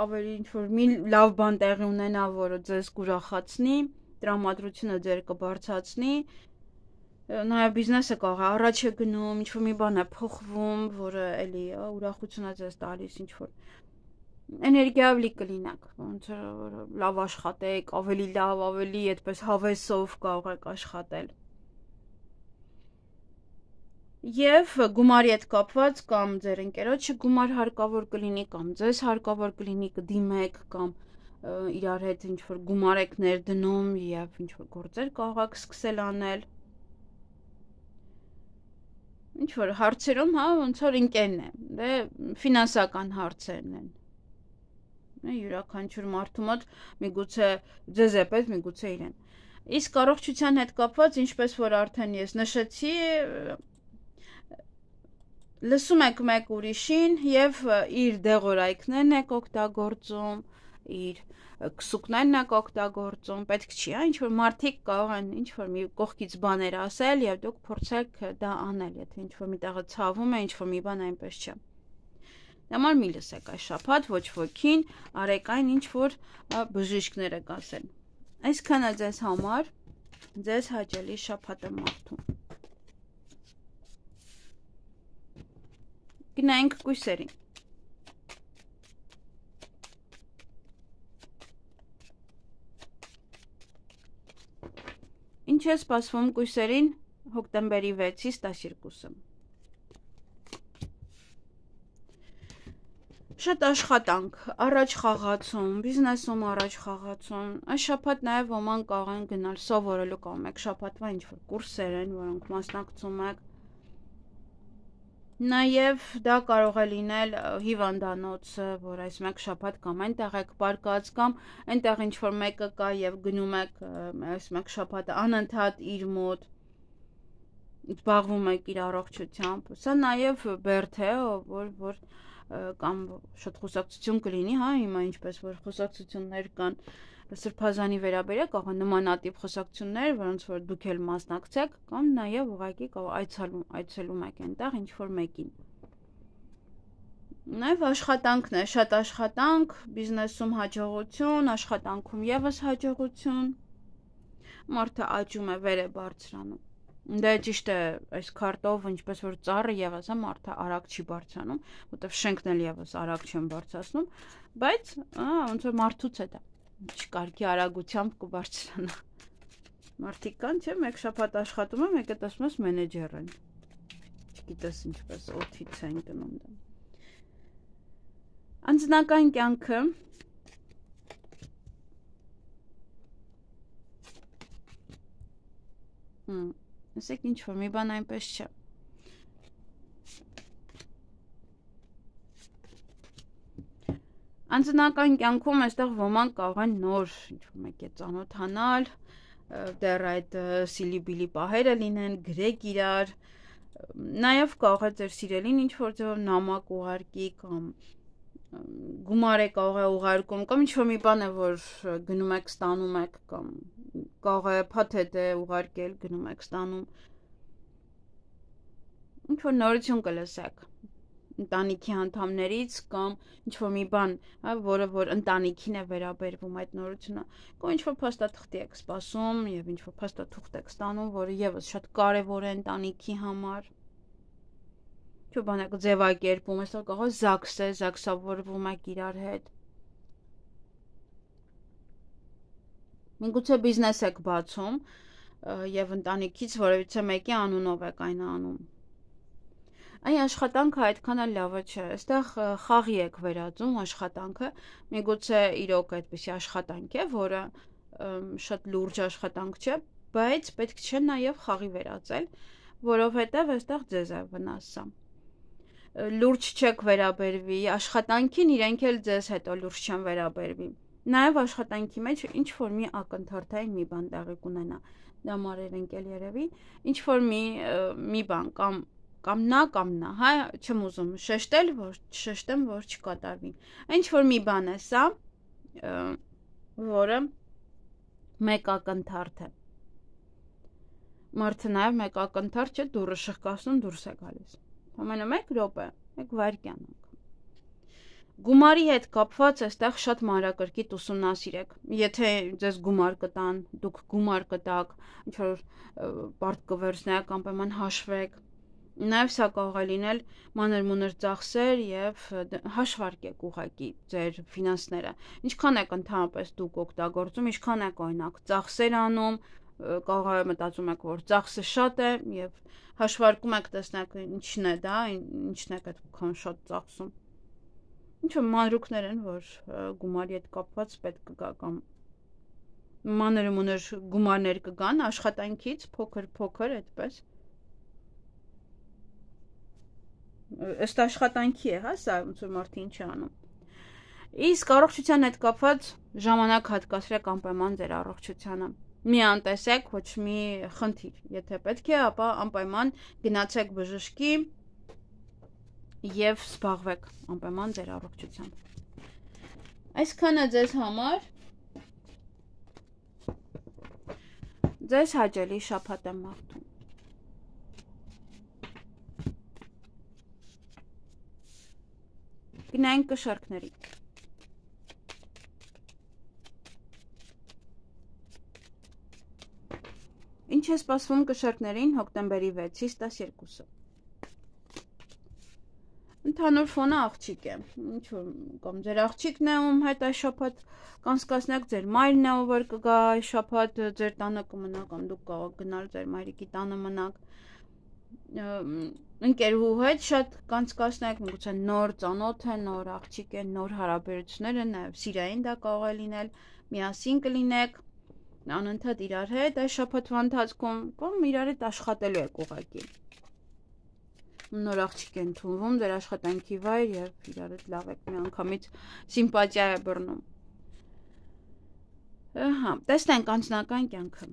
S1: ավելի ինչ-որ մի լավ բան տեղի ունենա, որը ձեզ կուրախացնի, տրամադրությունը ձեր կբարձրացնի, նաև բիզնեսը կարող է առաջ է գնում, ինչ-որ մի բան է փոխվում, որը էլի ուրախություն է ձեզ տալիս, ինչ-որ էներգիավլի կլինեք, ոնց որ լավ աշխատեք, ավելի լավ, ավելի այդպես հավեսով կարող եք աշխատել։ Եվ գումարի հետ կապված կամ ձեր ընկերոջը գումար հարկավոր կլինի, կամ ձեզ հարկավոր կլինի, կդիմեք, կամ իրար հետ ինչ-որ գումար եք ներդնում եւ ինչ-որ գործեր կարող եք սկսել անել։ Ինչ-որ հարցերում, հա, ոնց որ ընկերն է, դե ֆինանսական հարցերն են։ Յուրաքանչյուր մարդու մոտ միգուցե ձեզ է պետք, միգուցե իրեն։ Իսկ առողջության հետ կապված, ինչպես որ արդեն ես նշեցի, լսում եք մեկ ուրիշին եւ իր դեղորայքներն եք օգտագործում, իր քսուկներն եք օգտագործում, պետք չի, հա, ինչ որ մարդիկ կարող են ինչ որ մի կողքից բաներ ասել եւ դուք փորձեք դա անել, եթե ինչ որ մի տեղը ցավում է, ինչ որ մի բան այնպես չէ։ Համար մի լսեք այս շաբաթ, ոչ ոքին, արեք այն, ինչ որ բժիշկները կասեն։ Այսքանը ձեզ համար, ձեզ հաճելի շաբաթ եմ մաղթում։ Գնանք կույսերին։ Ինչ է սպասվում կույսերին հոկտեմբերի 6-ից 12-ը։ Շատ աշխատանք, առաջ խաղացում, բիզնեսում առաջ խաղացում, այս շաբաթ նաև ոմանք կարող են գնալ սովորելու կամ մեկ շաբաթվա ինչ-որ կուրսեր են, որոնք մասնակցում եք։ Նաև դա կարող է լինել հիվանդանոցը, որ այս մեկ շաբաթ կամ այնտեղ եք պարկած, կամ այնտեղ ինչ-որ մեկը կա եւ գնում եք այս մեկ շաբաթը անընդհատ իր մոտ զբաղվում եք իր առողջությամբ։ Սա նաև բերդ է, որ կամ շատ խոսակցություն կլինի, հա, հիմա ինչպես որ խոսակցություններ կան սրբազանի վերաբերյալ, կարող են նմանատիպ խոսակցություններ, որոնց որ դուք էլ մասնակցեք, կամ նաև ուղղակի այցելում եք այնտեղ ինչ որ մեկին։ Նաև աշխատանքն է, շատ աշխատանք, բիզնեսում հաջողություն, աշխատանքում եւս հաջողություն, մարդը աճում է, վեր է բարձրանում։ Դա ճիշտ է, այս քարտով ինչպես որ ծառը եւս է մարդը արագ չի բարձրանում, որտեվ շենքն էլ եւս արագ չեն բարձրացնում, բայց ոնց որ մարդուց է դա, չկարգի արագությամբ կբարձրանա։ Մարդիկ կան, չէ, մեկ շաբաթ աշխատում են, մեկը տեսնում ես մենեջեր են։ Չգիտես ինչպես օթից են գնում դա։ Անձնական կյանքը Ասեք ինչ որ մի բան այնպես չէ։ Անձնական կյանքում այստեղ ոմանք կարող են նոր ինչ-որ մեկ է ծանոթանալ, դեռ այդ սիլի-բիլի պահերը լինեն, գրեք իրար, նաև կարող է ձեր սիրելին ինչ-որ ձևով նամակ ուղարկի կամ գումար է կարող է ուղարկում, կամ ինչ-որ մի բան է, որ գնում եք ստանում եք, կամ կարող է փաթեթ է ուղարկել, գնում եք ստանում, ինչ-որ նորություն կլսեք։ ընտանիքի անդամներից կամ ինչ-որ մի բան, որը որ ընտանիքին է վերաբերվում այդ նորությունը, կամ ինչ-որ փաստաթղթի եք սպասում եւ ինչ-որ փաստաթուղթ եք ստանում, որը եւս շատ կարեւոր է ընտանիքի համար։ Ինչ-որ բան եք ձևակերպում, այսօր կարող է ԶԱԳՍ է, ԶԱԳՍավորվում եք իրար հետ։ Միգուցե բիզնես եք բացում եւ ընտանիքից որևիցե մեկի անունով եք այն անում։ Այն աշխատանքը այդքան էլ լավը չէ, այստեղ խաղի եք վերածում աշխատանքը, միգուցե իրոք այդպիսի աշխատանք է, որը շատ լուրջ աշխատանք չէ, բայց պետք չէ նաև խաղի վերածել, որովհետև այստեղ ձեզ է վնասը։ Լուրջ չեք վերաբերվի, աշխատանքին իրենք էլ ձեզ հետո լուրջ չեն վերաբերվի։ Նաև աշխատանքի մեջ ինչ-որ մի ակնթարթային մի բան տեղի կունենա, դա մարեր ընկել երևի, ինչ-որ մի բան կամ նա, հա, չեմ ուզում շեշտել, որ շեշտեմ, որ չկատարվի։ Ինչ-որ մի բան է սա, որը մեկ ակնթարթ է։ Մարդը նաև մեկ ակնթարթ չէ, դուռը շղկացնում դուրս է գալիս։ Ամենը 1 րոպե, 1 վայրկյան։ Գումարի հետ կապված այստեղ շատ մանրակրկիտ ուսումնասիրեք։ Եթե ձեզ գումար կտան, դուք գումար կտաք, ինչ-որ պարտկվերցնեք, անպայման հաշվեք։ Նաև սա կարող է լինել մանր-մունր ծախսեր եւ հաշվարկեք ուղղակի ձեր ֆինանսները։ Ինչքան եք ընդհանրապես դուք օգտագործում, ինչքան եք օրինակ ծախսեր անում, կարող է մտածում եք, որ ծախսը շատ է եւ հաշվարկում եք, տեսնեք ինչն է դա, ինչն եք այդքան շատ ծախսում։ Ինչ-որ մանրուքներ են, որ գումարի հետ կապված պետք կգա կամ մանր-մունր գումարներ կգան աշխատանքից, փոքր, այդպես։ Ըստ աշխատանքի է, հա, սա ոնց որ մարդը ինչ է անում։ Իսկ առողջության հետ կապված ժամանակ հատկացրեք անպայման ձեր առողջությանը։ Մի անտեսեք, ոչ մի խնդիր, եթե պետք է, ապա անպայման գնացեք բժշկի եւ զբաղվեք անպայման ձեր առողջությամբ։ Այսքանը ձեզ համար։ Ձեզ հաճելի շաբաթ եմ մաղթում։ Գնանք կշարքների։ Ինչ է սպասվում կշարքներին հոկտեմբերի 6-ից 12-ը։ Ընդհանուր ֆոնը աղջիկ է, ինչ-որ կամ ձեր աղջիկն է, ում հետ այս շաբաթ կանցկացնեք, ձեր մայրն է, որ կգա այս շաբաթ ձեր տանը կմնա, կամ դուք կարող գնալ ձեր մայրիկի տանը մնաք, ընկերուհու հետ շատ կանցկացնեք, միգուցե նոր ծանոթ է, նոր աղջիկ է, նոր հարաբերություններ են, նաև սիրային դա կարող է լինել, միասին կլինեք, անընդհատ իրար հետ այս շաբաթվա ընթացքում, կամ իրար հետ աշխատելու եք ուղղակի։ Նոր աղջիկ է ընդունվում ձեր աշխատանքի վայր եւ իրար հետ լավ եք միանգամից սիմպաթիա է բռնում։ Ահա, տեսնենք անձնական կյանքը։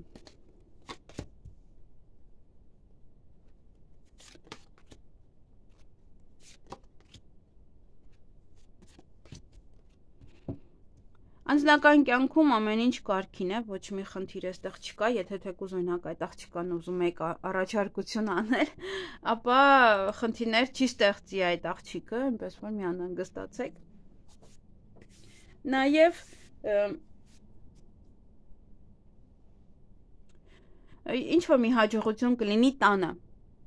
S1: Անձնական կյանքում ամեն ինչ կարգին է, ոչ մի խնդիր այստեղ չկա, եթե թեկուզ օրինակ այդ աղջիկան ուզում եք առաջարկություն անել, ապա խնդիրներ չի ստեղծի այդ աղջիկը, այնպես որ մի անհանգստացեք։ Նաև ինչ որ մի հաջողություն կլինի տան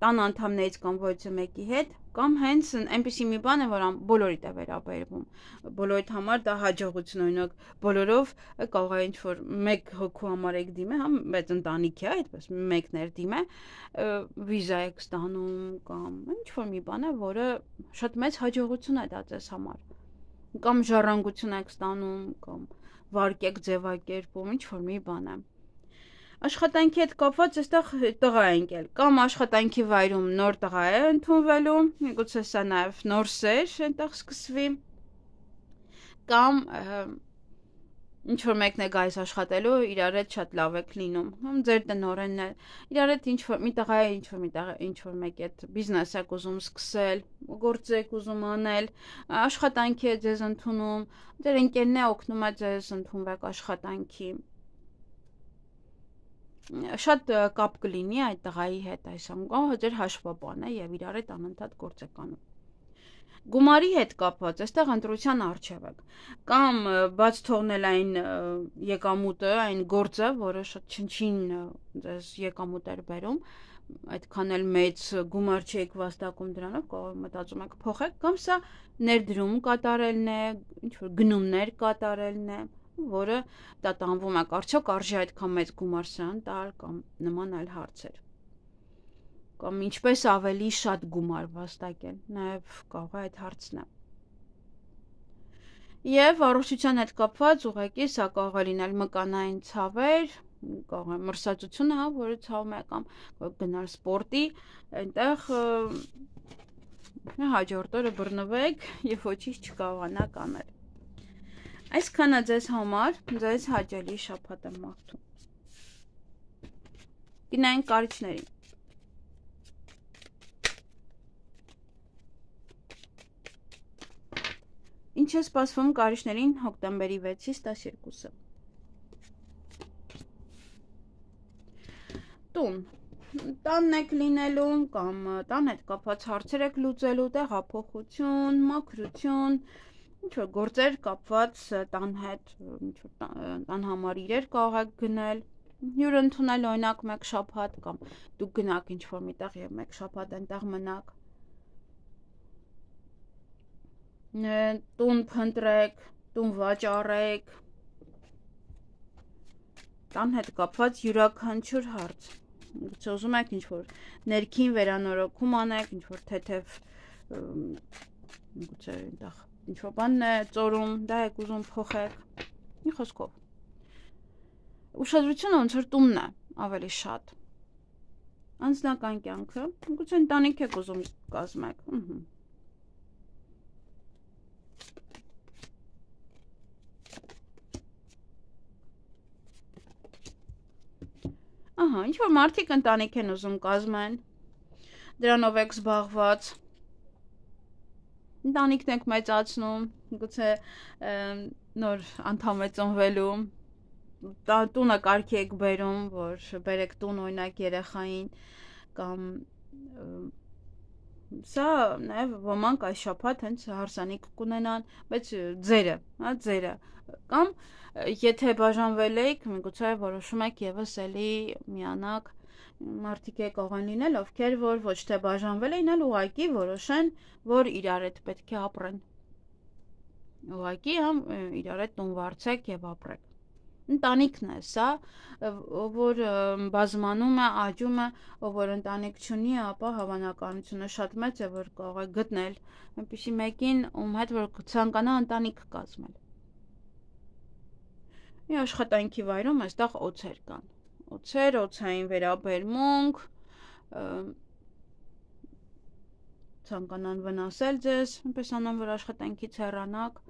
S1: անդամներից կամ ոչ մեկի հետ, կամ հենց այնպիսի մի բան է, որ բոլորիդ է վերաբերվում։ Բոլորիդ համար դա հաջողություն, օրինակ, բոլորով կարող է ինչ-որ մեկ հոգու համար եք դիմե, հա, բայց ընտանիք է, այդպես մեկներ դիմե, վիզա եք ստանում կամ ինչ-որ մի բան է, որը շատ մեծ հաջողություն է դա ձեզ համար։ Կամ ժառանգություն եք ստանում, կամ վարկ եք ձևակերպում, ինչ-որ մի բան է։ Աշխատանքի հետ կապված այստեղ տղա է ընկել, կամ աշխատանքի վայրում նոր տղա է ընդունվելու, միգուցե սա նաև նոր սեր այնտեղ սկսվի, կամ ինչ-որ մեկն է գայիս աշխատելու, իրար հետ շատ լավ եք լինում, ձեր տնօրենն է, իրար հետ ինչ-որ մի տղա է, ինչ-որ մեկի հետ բիզնես եք ուզում սկսել, գործ եք ուզում անել, աշխատանքի է ձեզ ընդունում, ձեր ընկերն է օգնում է ձեզ ընդունվեք աշխատանքի։ Շատ կապ կլինի այդ տղայի հետ այս անգամ, ձեր հաշվապան է եւ իրար հետ անընդհատ գործ եք անում։ Գումարի հետ կապված, այստեղ ընտրության առջև եք, կամ բաց թողնել այն եկամուտը, այն գործը, որը շատ չնչին ձեզ եկամուտ էր բերում, այդքան էլ մեծ գումար չեք վաստակում դրանով, մտածում եք փոխեք, կամ սա ներդրում կատարելն է, ինչ-որ գնումներ կատարելն է, որը դա տանվում է, արդյոք արժի այդքան մեծ գումար սրան տալ, կամ նման այլ հարցեր։ Կամ ինչպես ավելի շատ գումար վաստակել, նաև կարող է այդ հարցն է։ Եվ առողջության հետ կապված ուղղակի սա կարող է լինել մկանային ցավեր, կարող է մրսածությունը, որը ցավում է, կամ գնալ սպորտի, այնտեղ հաջորդ օրը բռնվեք եւ ոչինչ չկարողանաք անել։ Այսքանը ձեզ համար, ձեզ հաճելի շաբաթ եմ մաղթում։ Գնային կարիճներին։ Ինչ է սպասվում կարիճներին հոկտեմբերի 6-ից 12-ը։ Տուն։ Տանն եք լինելու, կամ տան հետ կապված հարցեր եք լուծելու, տեղափոխություն, մաքրություն, ինչ-որ գործեր կապված տան հետ, տան համար իրեր կարող եք գնել, հյուր ընդունել օրինակ մեկ շաբաթ, կամ դուք գնաք ինչ-որ միտեղ եւ մեկ շաբաթ այնտեղ մնաք։ Տուն փնտրեք, տուն վաճառեք, տան հետ կապված յուրաքանչյուր հարց, գուցե ուզում եք ինչ-որ ներքին վերանորոգում անեք, ինչ-որ թեթև, գուցե այնտեղ ինչ-որ բանն է ծորում, դա եք ուզում փոխեք, մի խոսքով, ուշադրությունը ոնց որ տունն է ավելի շատ, անձնական կյանքը, գուցե ընտանիք եք ուզում կազմեք, Ահա, ինչ-որ մարդիկ ընտանիք են ուզում կազմեն, դրանով եք զբաղված, ընտանիքն եք մեծացնում, գուցե նոր անդամ է ծնվելու, տունը կարգի եք բերում, որ բերեք տուն օրինակ երեխային, կամ սա նաև ոմանք այս շաբաթ հենց հարսանիք կունենան, բայց ձերը, կամ եթե բաժանվել եք, միգուցե որոշում եք եւս էլի միանաք, մարդիկ կարող են լինել, ովքեր որ ոչ թե բաժանվել են, այլ ուղղակի որոշեն, որ իրար հետ պետք է ապրեն։ Ուղղակի իրար հետ տուն վարձեք եւ ապրեք։ Ընտանիքն է սա, որ բազմանում է, աճում է, ով որ ընտանիք չունի, ապա հավանականությունը շատ մեծ է, որ կարող է գտնել այնպիսի մեկին, ում հետ որ ցանկանա ընտանիք կազմել։ Մի աշխատանքի վայրում այստեղ օձեր կան։ Օձեր, օձային վերաբերմունք, ցանկանան վնասել ձեզ, այնպես անեն, որ աշխատանքից հեռանաք։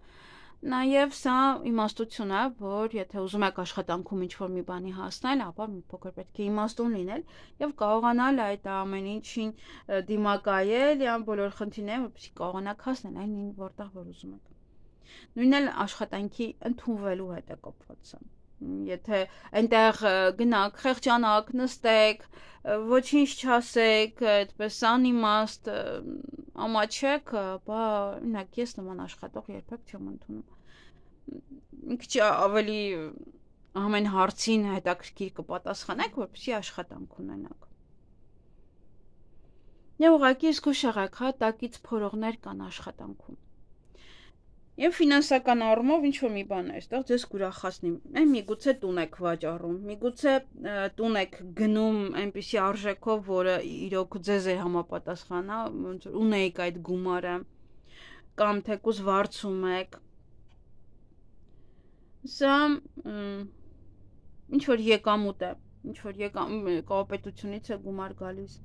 S1: Նաև սա իմաստություն է, որ եթե ուզում եք աշխատանքում ինչ-որ մի բանի հասնել, ապա մի փոքր պետք է իմաստուն լինել եւ կարողանալ այդ ամեն ինչին դիմակայել, եւ բոլոր խնդիրները, որպեսզի կարողանաք հասնել այն որտեղ որ ուզում եք։ Նույնն էլ աշխատանքի ընդունվելու հետ է կապված։ Եթե այնտեղ գնաք, խեղճանաք, նստեք, ոչինչ չասեք, այդպես անիմաստ ամաչեք, ապա օրինակ ես նման աշխատող երբեք չեմ ընդունում։ Մի քիչ ավելի ամեն հարցին հետաքրքիր կպատասխանեք, որպեսզի աշխատանք ունենաք։ Եվ ուղղակի զգուշ եղեք, տակից փորողներ կան աշխատանքում։ Եվ ֆինանսական առումով ինչ-որ մի բան է, այստեղ ձեզ կուրախացնի։ Միգուցե տուն եք վաճառում, միգուցե տուն եք գնում այնպիսի արժեքով, որը իրոք ձեզ է համապատասխան, ոնց որ ունեիք այդ գումարը, կամ թեկուզ վարձում եք։ Սա ինչ-որ եկամուտ է, ինչ-որ կողոպետությունից է գումար գալիս,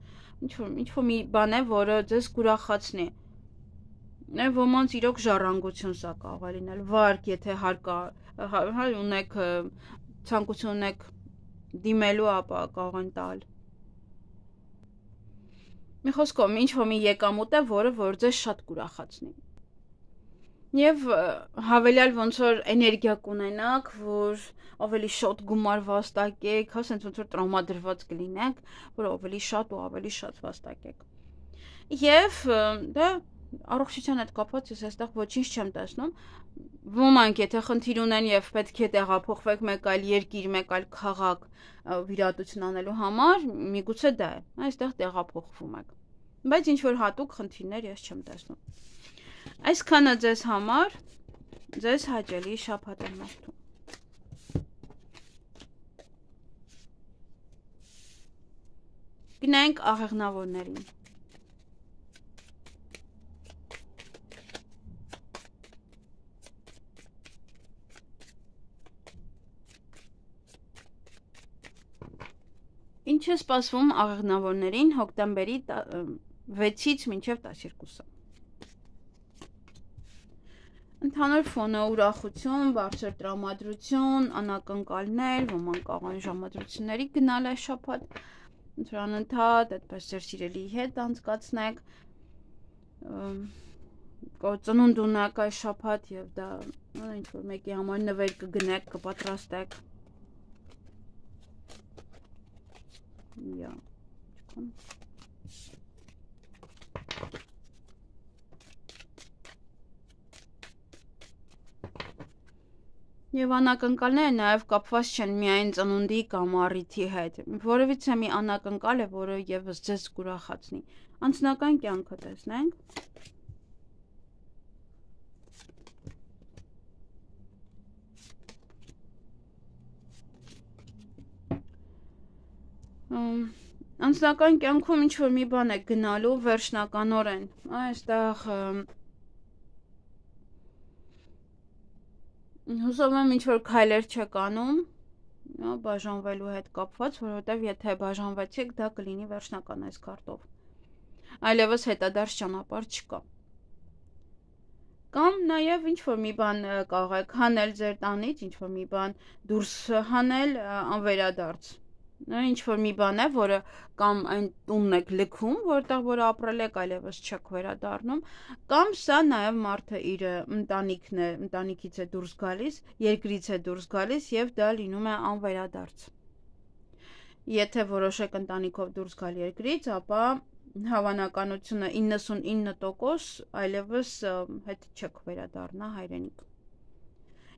S1: ինչ-որ մի բան է, որը ձեզ կուրախացնի։ Ոմանց իրոք ժառանգություն սա կարող է լինել, վարկ, եթե ունեք ցանկություն ունեք դիմելու, ապա կարող են տալ։ Մի խոսքով, ինչ-որ մի եկամուտ է, որ ձեզ շատ կուրախացնի։ Եվ հավելյալ ոնց որ էներգիա կունենաք, որ ավելի շատ գումար վաստակեք, ասենց ոնց որ տրամադրված կլինեք, որ ավելի շատ ու ավելի շատ վաստակեք։ Եվ դա առողջության հետ կապված ես այստեղ ոչինչ չեմ տեսնում։ Ոմանք եթե խնդիր ունեն եւ պետք է տեղափոխվեք մեկ այլ երկիր, մեկ այլ քաղաք վիրահատություն անելու համար, միգուցե դա է։ Այստեղ տեղափոխվում եք։ Բայց ինչ որ հատուկ խնդիրներ ես չեմ տեսնում։ Այսքանը ձեզ համար, ձեզ հաճելի շաբաթ եմ մաղթում։ Գնանք աղեղնավորներին։ Ինչ է սպասվում աղեղնավորներին հոկտեմբերի 6-ից մինչև 12-ը։ Ընդհանուր ֆոնը ուրախություն, բարձր տրամադրություն, անակնկալներ, ոմանք կարող են ժամադրությունների գնալ այս շաբաթ, անընդհատ այդպես ձեր սիրելիի հետ անցկացնեք, ծնունդ ունեք այս շաբաթ եւ դա ինչ որ մեկի համար նվեր կգնեք, կպատրաստեք։ Ja, Եվ անակնկալները նաև կապված չեն միայն ծնունդի կամ առիթի հետ, որևիցե մի անակնկալ է, որը եւս ձեզ կուրախացնի։ Անձնական կյանքը տեսնենք։ Անձնական կյանքում ինչ որ մի բան է գնալու վերջնականորեն, այստեղ հուսով եմ ինչ որ քայլեր չեք անում, բաժանվելու հետ կապված, որովհետև եթե բաժանվեցիք, դա կլինի վերջնական այս քարտով։ Այլևս հետադարձ ճանապարհ չկա։ Կամ նաև ինչ որ մի բան կարող եք հանել ձեր տանից, ինչ որ մի բան դուրս հանել անվերադարձ։ Ինչ որ մի բան է, որը կամ այն տունն եք լքում, որտեղ որ ապրել եք, այլևս չեք վերադառնում, կամ սա նաև մարդը իր ընտանիքն է, ընտանիքից է դուրս գալիս, երկրից է դուրս գալիս եւ դա լինում է անվերադարձ։ Եթե որոշեք ընտանիքով դուրս գալ երկրից, ապա հավանականությունը 99% այլևս հետ չեք վերադառնա հայրենիք։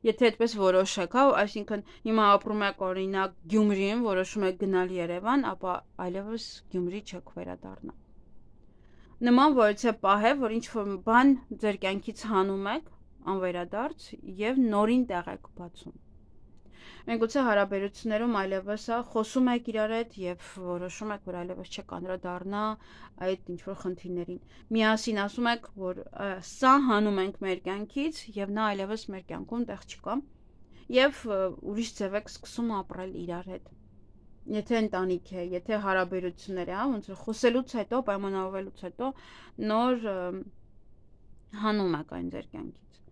S1: Եթե այդպես որոշեք, այսինքն հիմա ապրում եք օրինակ Գյումրիում, որոշում եք գնալ Երևան, ապա այլևս Գյումրի չեք վերադառնա։ Նման որոցե պահ է, որ ինչ որ բան ձեր կյանքից հանում եք, անվերադարձ եւ նորին տեղ եք բացում։ Մենք գուցե հարաբերություններում այլևս խոսում եք իրար հետ եւ որոշում եք, որ այլևս չեք անդրադառնա այդ ինչ որ խնդիրներին։ Միասին ասում եք, որ սա հանում ենք մեր կյանքից եւ նա այլևս մեր կյանքում տեղ չկա եւ ուրիշ ձև եք սկսում ապրել իրար հետ։ Եթե ընտանիք է, եթե հարաբերություններ է, ոնց որ խոսելուց հետո, պայմանավորվելուց հետո նոր հանում եք այն ձեր կյանքից։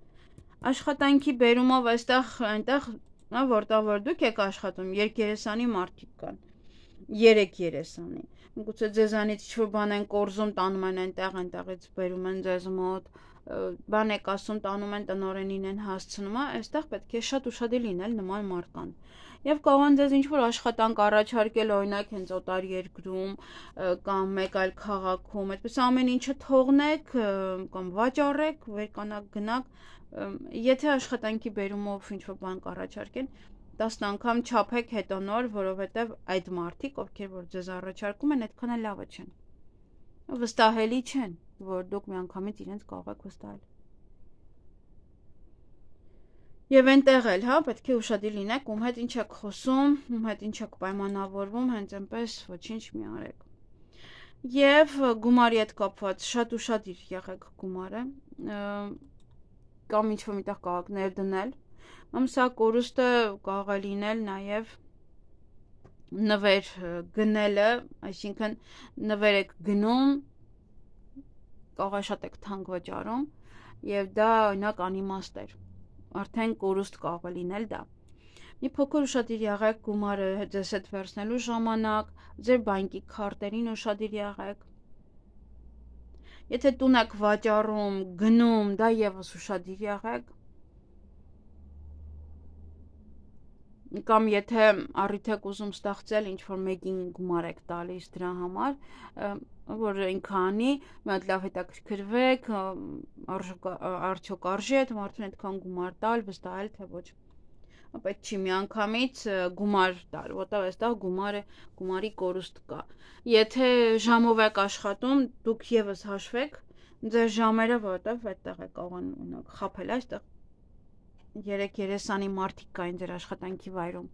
S1: Աշխատանքի բերումով այնտեղ որտեղ որ դուք եք աշխատում, երկերեսանի մարդիկ կան, 3 երեսանի, գուցե ձեզանից ինչ-որ բան են կորզում, տանում են այնտեղից բերում են ձեզ մոտ, բան եք ասում, տանում են տնօրենին են հասցնում, այստեղ պետք է շատ ուշադիր լինել նման մարդկանց։ Եվ կարող են ձեզ ինչ-որ աշխատանք առաջարկել, օրինակ հենց օտար երկրում կամ մեկ այլ քաղաքում, այդպես ամեն ինչը թողնեք կամ վաճառեք, վերկանաք, գնաք, եթե աշխատանքի բերումով ինչ-որ բան կառաջարկեն, 10 անգամ չափեք հետո նոր, որովհետև այդ մարդիկ, ովքեր որ ձեզ առաջարկում են, այդքան էլ լավը չեն։ Վստահելի չեն, որ դուք միանգամից իրենց կարող եք վստահել։ Եվ այնտեղ էլ, պետք է ուշադիր լինեք, ում հետ ինչ եք խոսում, ում հետ ինչ եք պայմանավորվում, հենց այնպես ոչինչ մի արեք։ Եվ գումարի հետ կապված շատ ուշադիր եղեք գումարը, կամ ինչ-որ միտեղ կարող եք ներդնել, սա կորուստը կարող է լինել նաև նվեր գնելը, այսինքն նվեր եք գնում, կարող է շատ եք թանկ վճարում, եւ դա օրինակ անիմաստ էր, արդեն կորուստ կարող է լինել դա։ Մի փոքր ուշադիր եղեք գումարը ձեզ հետ վերցնելու ժամանակ, ձեր բանկի քարտերին ուշադիր եղեք։ Եթե տուն եք վաճառում, գնում, դա եւս ուշադիր եղեք։ Կամ եթե առիթ եք ուզում ստեղծել, ինչ-որ մեկին գումար եք տալիս դրա համար, որ ինքը անի, մի հատ լավ հետաքրքրվեք, արդյոք արժի այդ մարդուն այդքան գումար տալ, վստահել, թե ոչ։ Պետք չի միանգամից գումար տալ, որտեղ այստեղ գումարի կորուստ կա։ Եթե ժամով եք աշխատում, դուք եւս հաշվեք ձեր ժամերը, որտեղ այդտեղ եք կարող խաբել, այստեղ 3-30 մարդիկ կային ձեր աշխատանքի վայրում,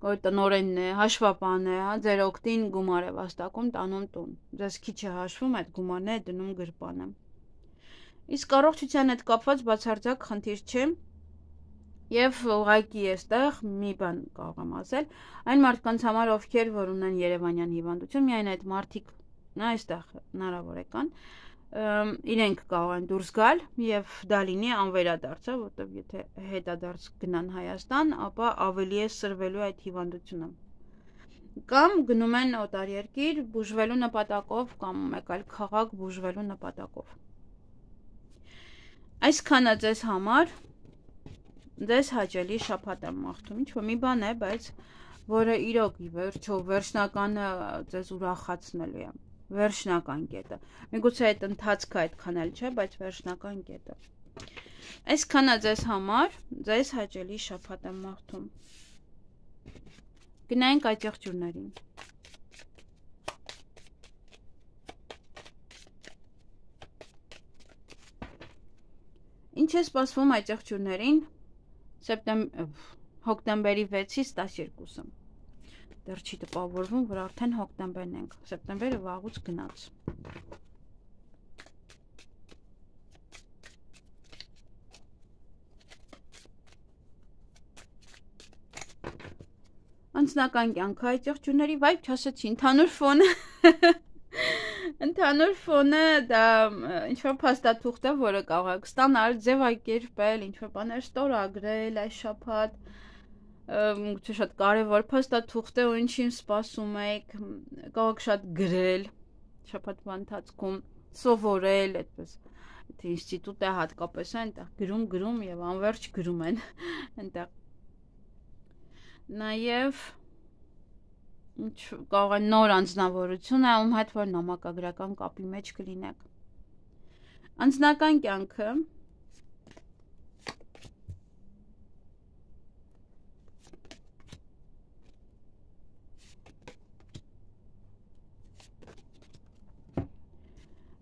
S1: որ տնօրենն է, հաշվապան է, ձեր օգտին գումար է վաստակում, տանում տուն, ձեզ քիչ է հաշվում, այդ գումարն է դնում գրպանը։ Իսկ առողջության հետ կապված բացարձակ խնդիր չէ, եւ ուղղակի էստեղ մի բան կարող եմ ասել, այն մարդկանց համար, ովքեր որ ունեն երևանյան հիվանդություն, միայն այդ մարդիկ այստեղ հնարավոր է կան, իրենք կարող են դուրս գալ եւ դա լինի անվերադարձ, որտեղ եթե հետադարձ գնան Հայաստան, ապա ավելի է սրվելու այդ հիվանդությունը։ Կամ գնում են օտարերկիր բուժվելու նպատակով կամ մեկ այլ քաղաք բուժվելու նպատակով։ Այսքանը ձեզ համար ձեզ հաճելի շաբաթ եմ մաղթում, ինչ-որ մի բան է, բայց որը իրոք ի վերջո վերջնականը ձեզ ուրախացնելու է։ Վերջնական կետը։ Միգուցե այդ ընթացքը այդքան էլ չէ, բայց վերջնական կետը։ Այսքանը ձեզ համար, ձեզ հաճելի շաբաթ եմ մաղթում։ Գնայինք այդ եղջյուրներին։ Ինչ է սպասվում այդ եղջյուրներին հոկտեմբերի 6-ից 12-ը։ Դեռ չի տպավորվում, որ արդեն հոկտեմբերն ենք, սեպտեմբերը վաղուց գնաց։ Անձնական կյանքը այդ եղջյուրների վայր չասեցի, ընդհանուր ֆոնը դա ինչ-որ փաստաթուղթ է, որը կարող եք ստանալ, ձևակերպել, ինչ-որ բաներ ստորագրել այս շաբաթ, Գուցե շատ կարևոր փաստաթուղթ է ու ինչին սպասում եք, կարող եք շատ գրել շաբաթվա ընթացքում, սովորել, այդպես եթե ինստիտուտ է հատկապես այնտեղ գրում եւ անverջ գրում են այնտեղ։ Նաեւ կարող է նոր անձնավորություն է, ում հետ որ նամակագրական կապի մեջ կլինեք։ Անձնական կյանքը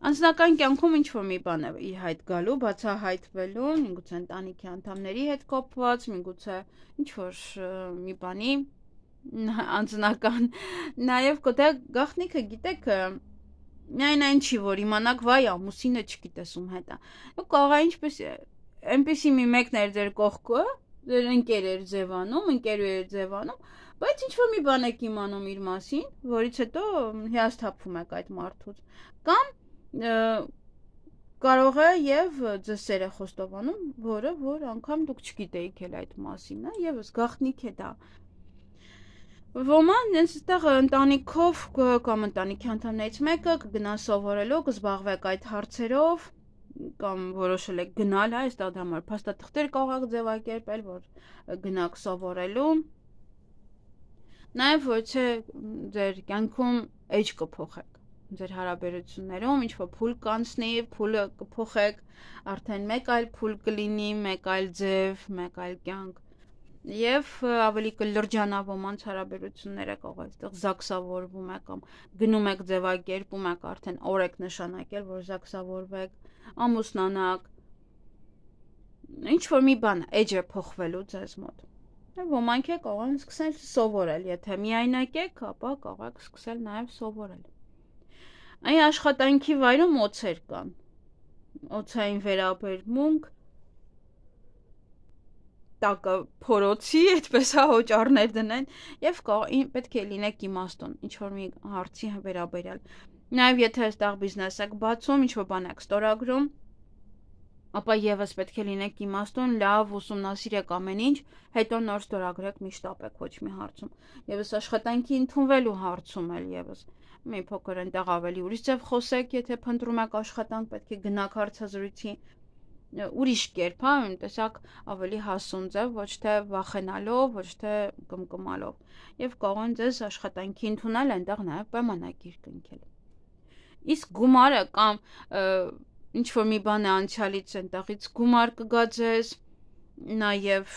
S1: Անձնական կյանքում ինչ-որ մի բան է ի հայտ գալու, բացահայտվելու, միգուցե ընտանիքի անդամների հետ կապված, միգուցե ինչ-որ մի բանի անձնական, նաև կոթե գաղտնիքը գիտեք, միայն այն չի, որ իմանաք վայ ամուսինը չգիտես ում հետ է։ Դուք կարող է ինչպես այնպեսի մի մեկն էր ձեր կողքը, ձեր ընկեր էր ձևանում, ընկերու էր ձևանում, բայց ինչ-որ մի բան եք իմանում իր մասին, որից հետո հիասթափվում եք այդ մարդուց, կամ կարող է եւ ձեզ սեր է խոստովանում, որը որ անգամ դուք չգիտեիք էլ այդ մասին, եւս գաղտնիք է դա։ Ոման այստեղ ընտանիքով կամ ընտանիքի անդամներից մեկը կգնա սովորելու, կզբաղվեք այդ հարցերով, կամ որոշել եք գնալ, այստեղ դա համար փաստաթղթեր կարող եք ձևակերպել, որ գնաք սովորելու։ Նաեւ ոչ է ձեր կյանքում էջ կփոխեք։ Ձեր հարաբերություններում ինչ-որ փուլ կանցնի, փուլը կփոխեք, արդեն մեկ այլ փուլ կլինի, մեկ այլ ձև, մեկ այլ կյանք, եւ ավելի կլրջանա ոմանց հարաբերությունները կարող է այստեղ զաքսավորվում է կամ գնում եք ձևակերպում եք արդեն օր եք նշանակել, որ զաքսավորվեք, ամուսնանաք, ինչ-որ մի բան էջ է փոխվելու ձեզ մոտ։ Ոմանք եք կարող են սկսել սովորել, եթե միայնակ եք, ապա կարող եք սկսել նաեւ սովորել։ Այն աշխատանքի վայրում օծեր կան, օծային վերաբերմունք, տակը փորոցի, այդպես հոճարներ դնեն, եւ պետք է լինեք իմաստուն, ինչ-որ մի հարցի վերաբերյալ։ Նաեւ եթե այստեղ բիզնես եք բացում, ինչ-որ բան եք ստորագրում, ապա եւս պետք է լինեք իմաստուն, լավ ուսումնասիրեք ամեն ինչ, հետո նոր ստորագրեք, միշտ ապեք ոչ մի հարցում։ Եվս աշխատանքի ընդունվելու հարցում էլ եւս մի փոքր այնտեղ ավելի ուրիշ ձև խոսեք, եթե փնտրում եք աշխատանք, պետք է գնաք հարցազրույցի, ուրիշ կերպ, հա, մի տեսակ ավելի հասուն ձև, ոչ թե վախենալով, ոչ թե կմկմալով։ Եվ կարող են ձեզ աշխատանքի ընդունել, այնտեղ նաև պայմանագիր կնքել։ Իսկ գումարը կամ ինչ որ մի բան է անցյալից այնտեղից գումար կգա ձեզ, նաև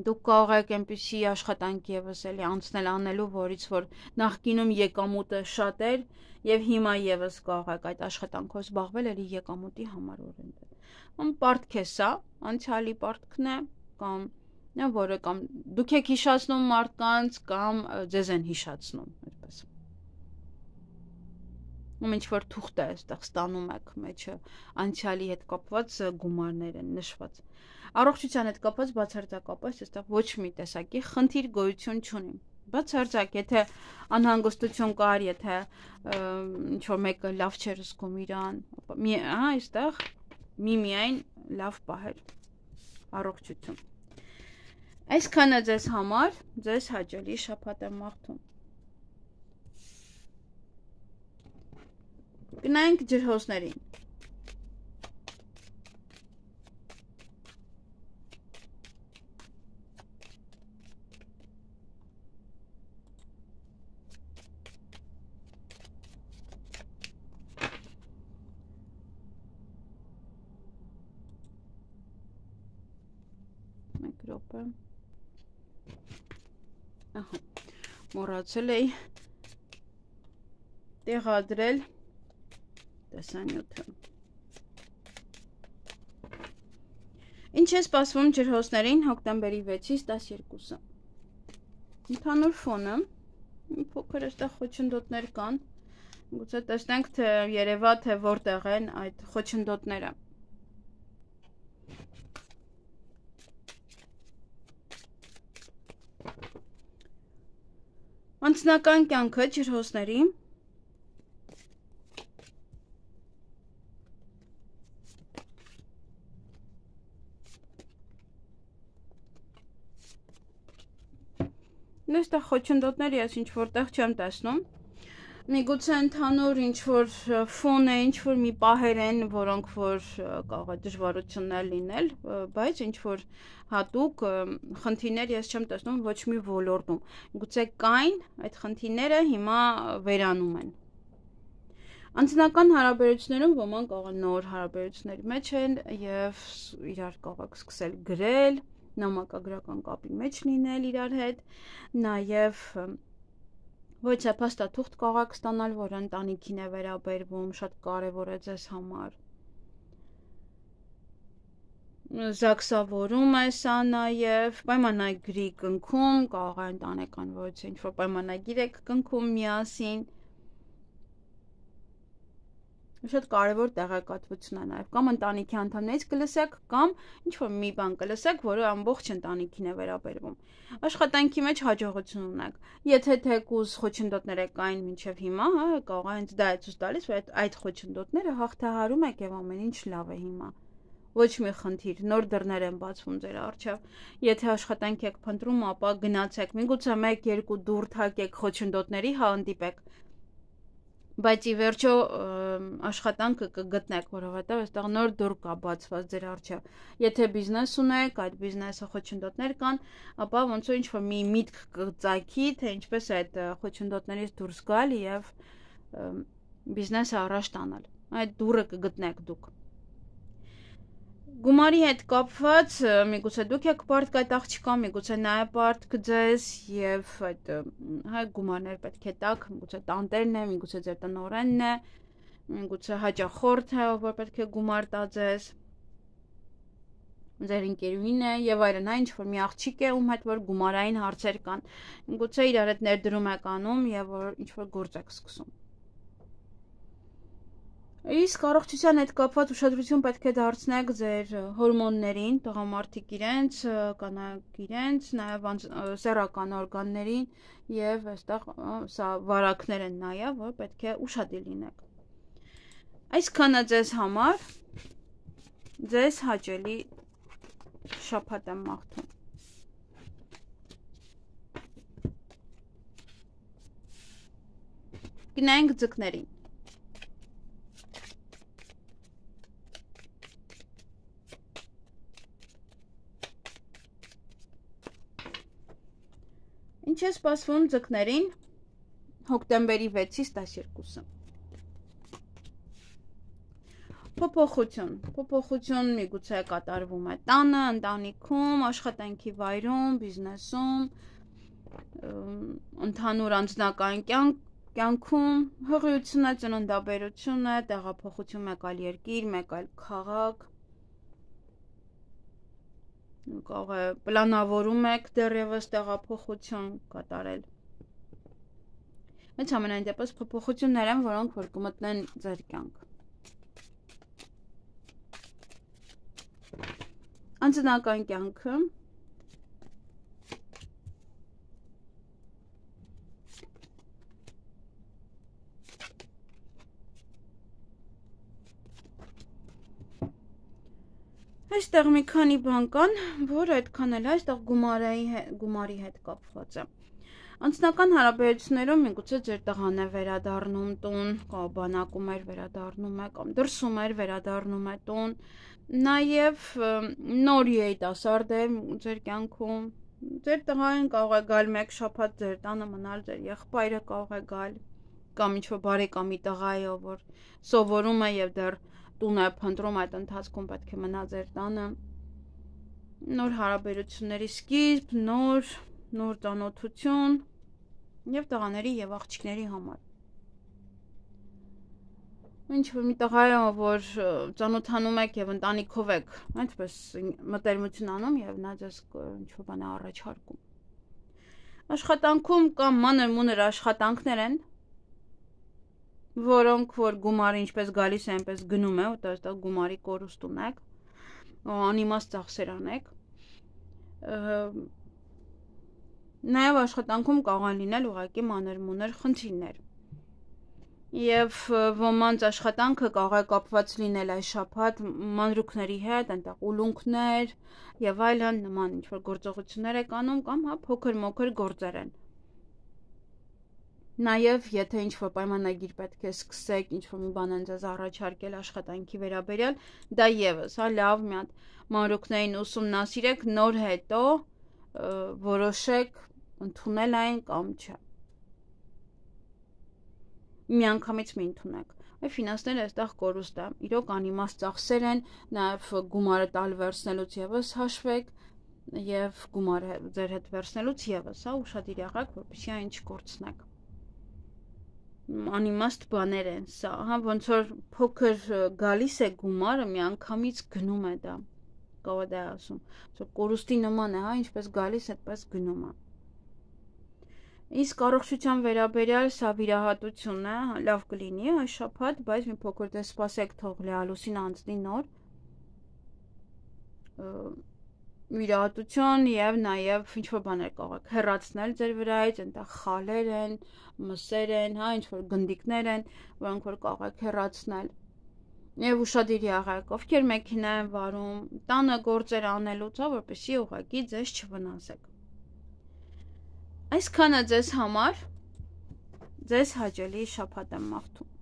S1: դուք կարող եք այնպիսի աշխատանք եւս էլի անցնել անելու, որից որ նախկինում եկամուտը շատ էր եւ հիմա եւս կարող եք այդ աշխատանքով զբաղվել էլի եկամուտի համար օրենքով։ Պարտք է սա, անցյալի պարտքն է կամ որը կամ դուք եք հիշացնում մարդկանց կամ ձեզ են հիշացնում, այդպես։ Ինչ որ թուղթ է այստեղ ստանում եք մեջը անցյալի հետ կապված գումարներ են նշված։ Առողջության հետ կապված բացարձակապես այստեղ ոչ մի տեսակի խնդիր գոյություն չունի։ Բացարձակ, եթե անհանգստություն կար, եթե ինչ որ մեկը լավ չէր զգում իրան, այստեղ միայն լավ պահեր։ Առողջություն։ Այսքանը ձեզ համար, ձեզ հաճելի շաբաթ եմ մաղթում։ Գնանք ջրհոսներին։ Մեկ րոպե։ Ահա, մոռացել էի տեղադրել տեսանյութը։ Ինչ է սպասվում ջրհոսներին հոկտեմբերի 6-ից 12-ը։ Ընդհանուր ֆոնը փոքր այստեղ խոչընդոտներ կան։ Գուցե տեսնենք, թե երևա թե որտեղ են այդ խոչընդոտները։ Անձնական կյանքը ջրհոսների Այստեղ խոչընդոտների ես ինչ որտեղ չեմ տեսնում։ Միգուցե ընդհանուր ինչ որ ֆոն է, ինչ որ մի պահեր են, որոնք որ կարող է դժվարություններ լինել, բայց ինչ որ հատուկ խնդիրներ ես չեմ տեսնում ոչ մի ոլորտում։ Գուցե կային այդ խնդիրները հիմա վերանում են։ Անձնական հարաբերություններում ոմանք կարող են նոր հարաբերությունների մեջ են եւ իրար կարող եք սկսել գրել, նամակագրական կապի մեջ լինել իրար հետ, նաև ոչ է փաստաթուղթ կարող եք ստանալ, որ ընտանիքին է վերաբերվում, շատ կարևոր է ձեզ համար։ Զաքսավորում է սա նաև, պայմանագրի կնքում, կարող է ընտանեկան ոչ ինչ որ պայմանագիր եք կնքում միասին։ Շատ կարևոր տեղեկատվություն է նաև, կամ ընտանիքի անդամներից կլսեք, կամ ինչ-որ մի բան կլսեք, որը ամբողջ ընտանիքին է վերաբերվում։ Աշխատանքի մեջ հաջողություն ունեք։ Եթե թեկուզ խոչընդոտներ կային մինչև հիմա, կարող է հենց դա է ցույց տալիս, որ այդ խոչընդոտները հաղթահարում եք եւ ամեն ինչ լավ է հիմա։ Ոչ մի խնդիր, նոր դռներ են բացվում ձեր առջև։ Եթե աշխատանք եք փնտրում, ապա գնացեք, միգուցե 1-2 դուռ թակեք խոչընդոտների, հանդիպեք։ Բայց ի վերջո աշխատանքը կգտնեք, որովհետև այստեղ նոր դուռ կա բացված ձեր առջև։ Եթե բիզնես ունեք, այդ բիզնեսը խոչընդոտներ կան, ապա ոնց որ ինչ-որ մի միտք կծագի, թե ինչպես այդ խոչընդոտներից դուրս գալ եւ բիզնեսը առաջ տանել։ Այդ դուռը կգտնեք դուք։ Գումարի հետ կապված, միգուցե դուք եք պարտք այդ աղջկա, միգուցե նա է պարտք ձեզ եւ այդ գումարներ պետք է տաք, միգուցե տանտերն է, միգուցե ձեր տնօրենն է, միգուցե հաճախորդ է, որ պետք է գումար տա ձեզ, ձեր ընկերուհին է եւ այլն, ինչ որ մի աղջիկ է, ում հետ որ գումարային հարցեր կան, միգուցե իրար հետ ներդրում եք անում եւ որ ինչ որ գործ եք սկսում։ Իսկ առողջության հետ կապված ուշադրություն պետք է դարձնեք ձեր հորմոններին, տղամարդիկ իրենց, կանայք իրենց, նաև սեռական օրգաններին եւ այստեղ սա վարակներ են նաեւ, որ պետք է ուշադիր լինեք։ Այսքանը ձեզ համար, ձեզ հաճելի շաբաթ եմ մաղթում։ Գնանք ձկներին։ Ինչ է սպասվում ձկներին հոկտեմբերի 6-ից 12-ը։ Փոփոխություն միգուցե կատարվում է տանը, ընտանիքում, աշխատանքի վայրում, բիզնեսում, ընդհանուր անձնական կյանքում, հղիություն է, ծննդաբերություն է, տեղափոխություն մեկ այլ երկիր, մեկ այլ քաղաք, կարող է պլանավորում եք դեռևս տեղափոխություն կատարել։ Մեծ ամենայն դեպս փոփոխություններ են, որոնք որ կմտնեն ձեր կյանք։ Անձնական կյանքը այստեղ մի քանի բան կան, որ այդքան էլ այստեղ գումարի հետ կապված է։ Անձնական հարաբերություններում միգուցե ձեր տղան է վերադառնում տուն, կամ բանակում էր վերադառնում է, կամ դրսում էր վերադառնում է տուն, նաև նոր երիտասարդ է ձեր կյանքում, ձեր տղային կարող է գալ մեկ շաբաթ ձեր տանը մնալ, ձեր եղբայրը կարող է գալ, կամ ինչ-որ բարեկամի տղա է, որ սովորում է եւ դեռ տուն է փնտրում, այդ ընթացքում պետք է մնա ձեր տանը։ Նոր հարաբերությունների սկիզբ, նոր ծանոթություն եւ տղաների եւ աղջիկների համար։ Ինչ-որ մի տղա է, որ ծանոթանում եք եւ ընտանիքով եք, այդպես մտերմություն անում եւ նա ձեզ ինչ-որ բան է առաջարկում։ Աշխատանքում կամ մանր-մունր աշխատանքներ են, որոնք որ գումարը ինչպես գալիս է, այնպես գնում է, որտեղ գումարի կորուստ ունեք, անիմաստ ծախսեր անեք։ Նաև աշխատանքում կարող են լինել ուղղակի մանր-մունր խնդիրներ։ Եվ ոմանց աշխատանքը կարող է կապված լինել այս շաբաթ մանրուքների հետ, այնտեղ ուլունքներ եւ այլն նման ինչ-որ գործողություններ եք անում կամ հա փոքր-մոքր գործեր են։ Նաև եթե ինչ-որ պայմանագիր պետք է սկսեք, ինչ-որ մի բան են ձեզ առաջարկել աշխատանքի վերաբերյալ, դա եւս, հա լավ մի հատ մանրուքներին ուսումնասիրեք, նոր հետո որոշեք ընդունել այն կամ չէ։ Միանգամից մի ընդունեք։ Այ ֆինանսները այստեղ կորուստ է։ Իրոք անիմաստ ծախսեր են, նաև գումարը տալ վերցնելուց եւս հաշվեք եւ գումարը ձեր հետ վերցնելուց եւս, հա, ուշադիր եղեք, որպեսզի այն չկորցնեք։ Անիմաստ բաներ են սա, հա, ոնց որ փոքր գալիս է գումարը, միանգամից գնում է դա։ Կարող է ասում, որ կորուստի նման է, հա, ինչպես գալիս, այդպես գնում է։ Իսկ առողջության վերաբերյալ սա վիրահատություն է, լավ կլինի այս շաբաթ, բայց մի փոքր դե սպասեք թող լեալուսին անցնի նոր վիրահատություն եւ նաեւ ինչ-որ բաներ կարող եք հեռացնել ձեր վրայից, այնտեղ խալեր են, մսեր են, հա, ինչ-որ գնդիկներ են, որոնք որ կարող եք հեռացնել։ Եվ ուշադիր եղեք, ովքեր մեքենա են վարում, տանը գործեր անելուց, հա, որպեսզի ուղղակի ձեզ չվնասեք։ Այսքանը ձեզ համար, ձեզ հաճելի շաբաթ եմ մաղթում։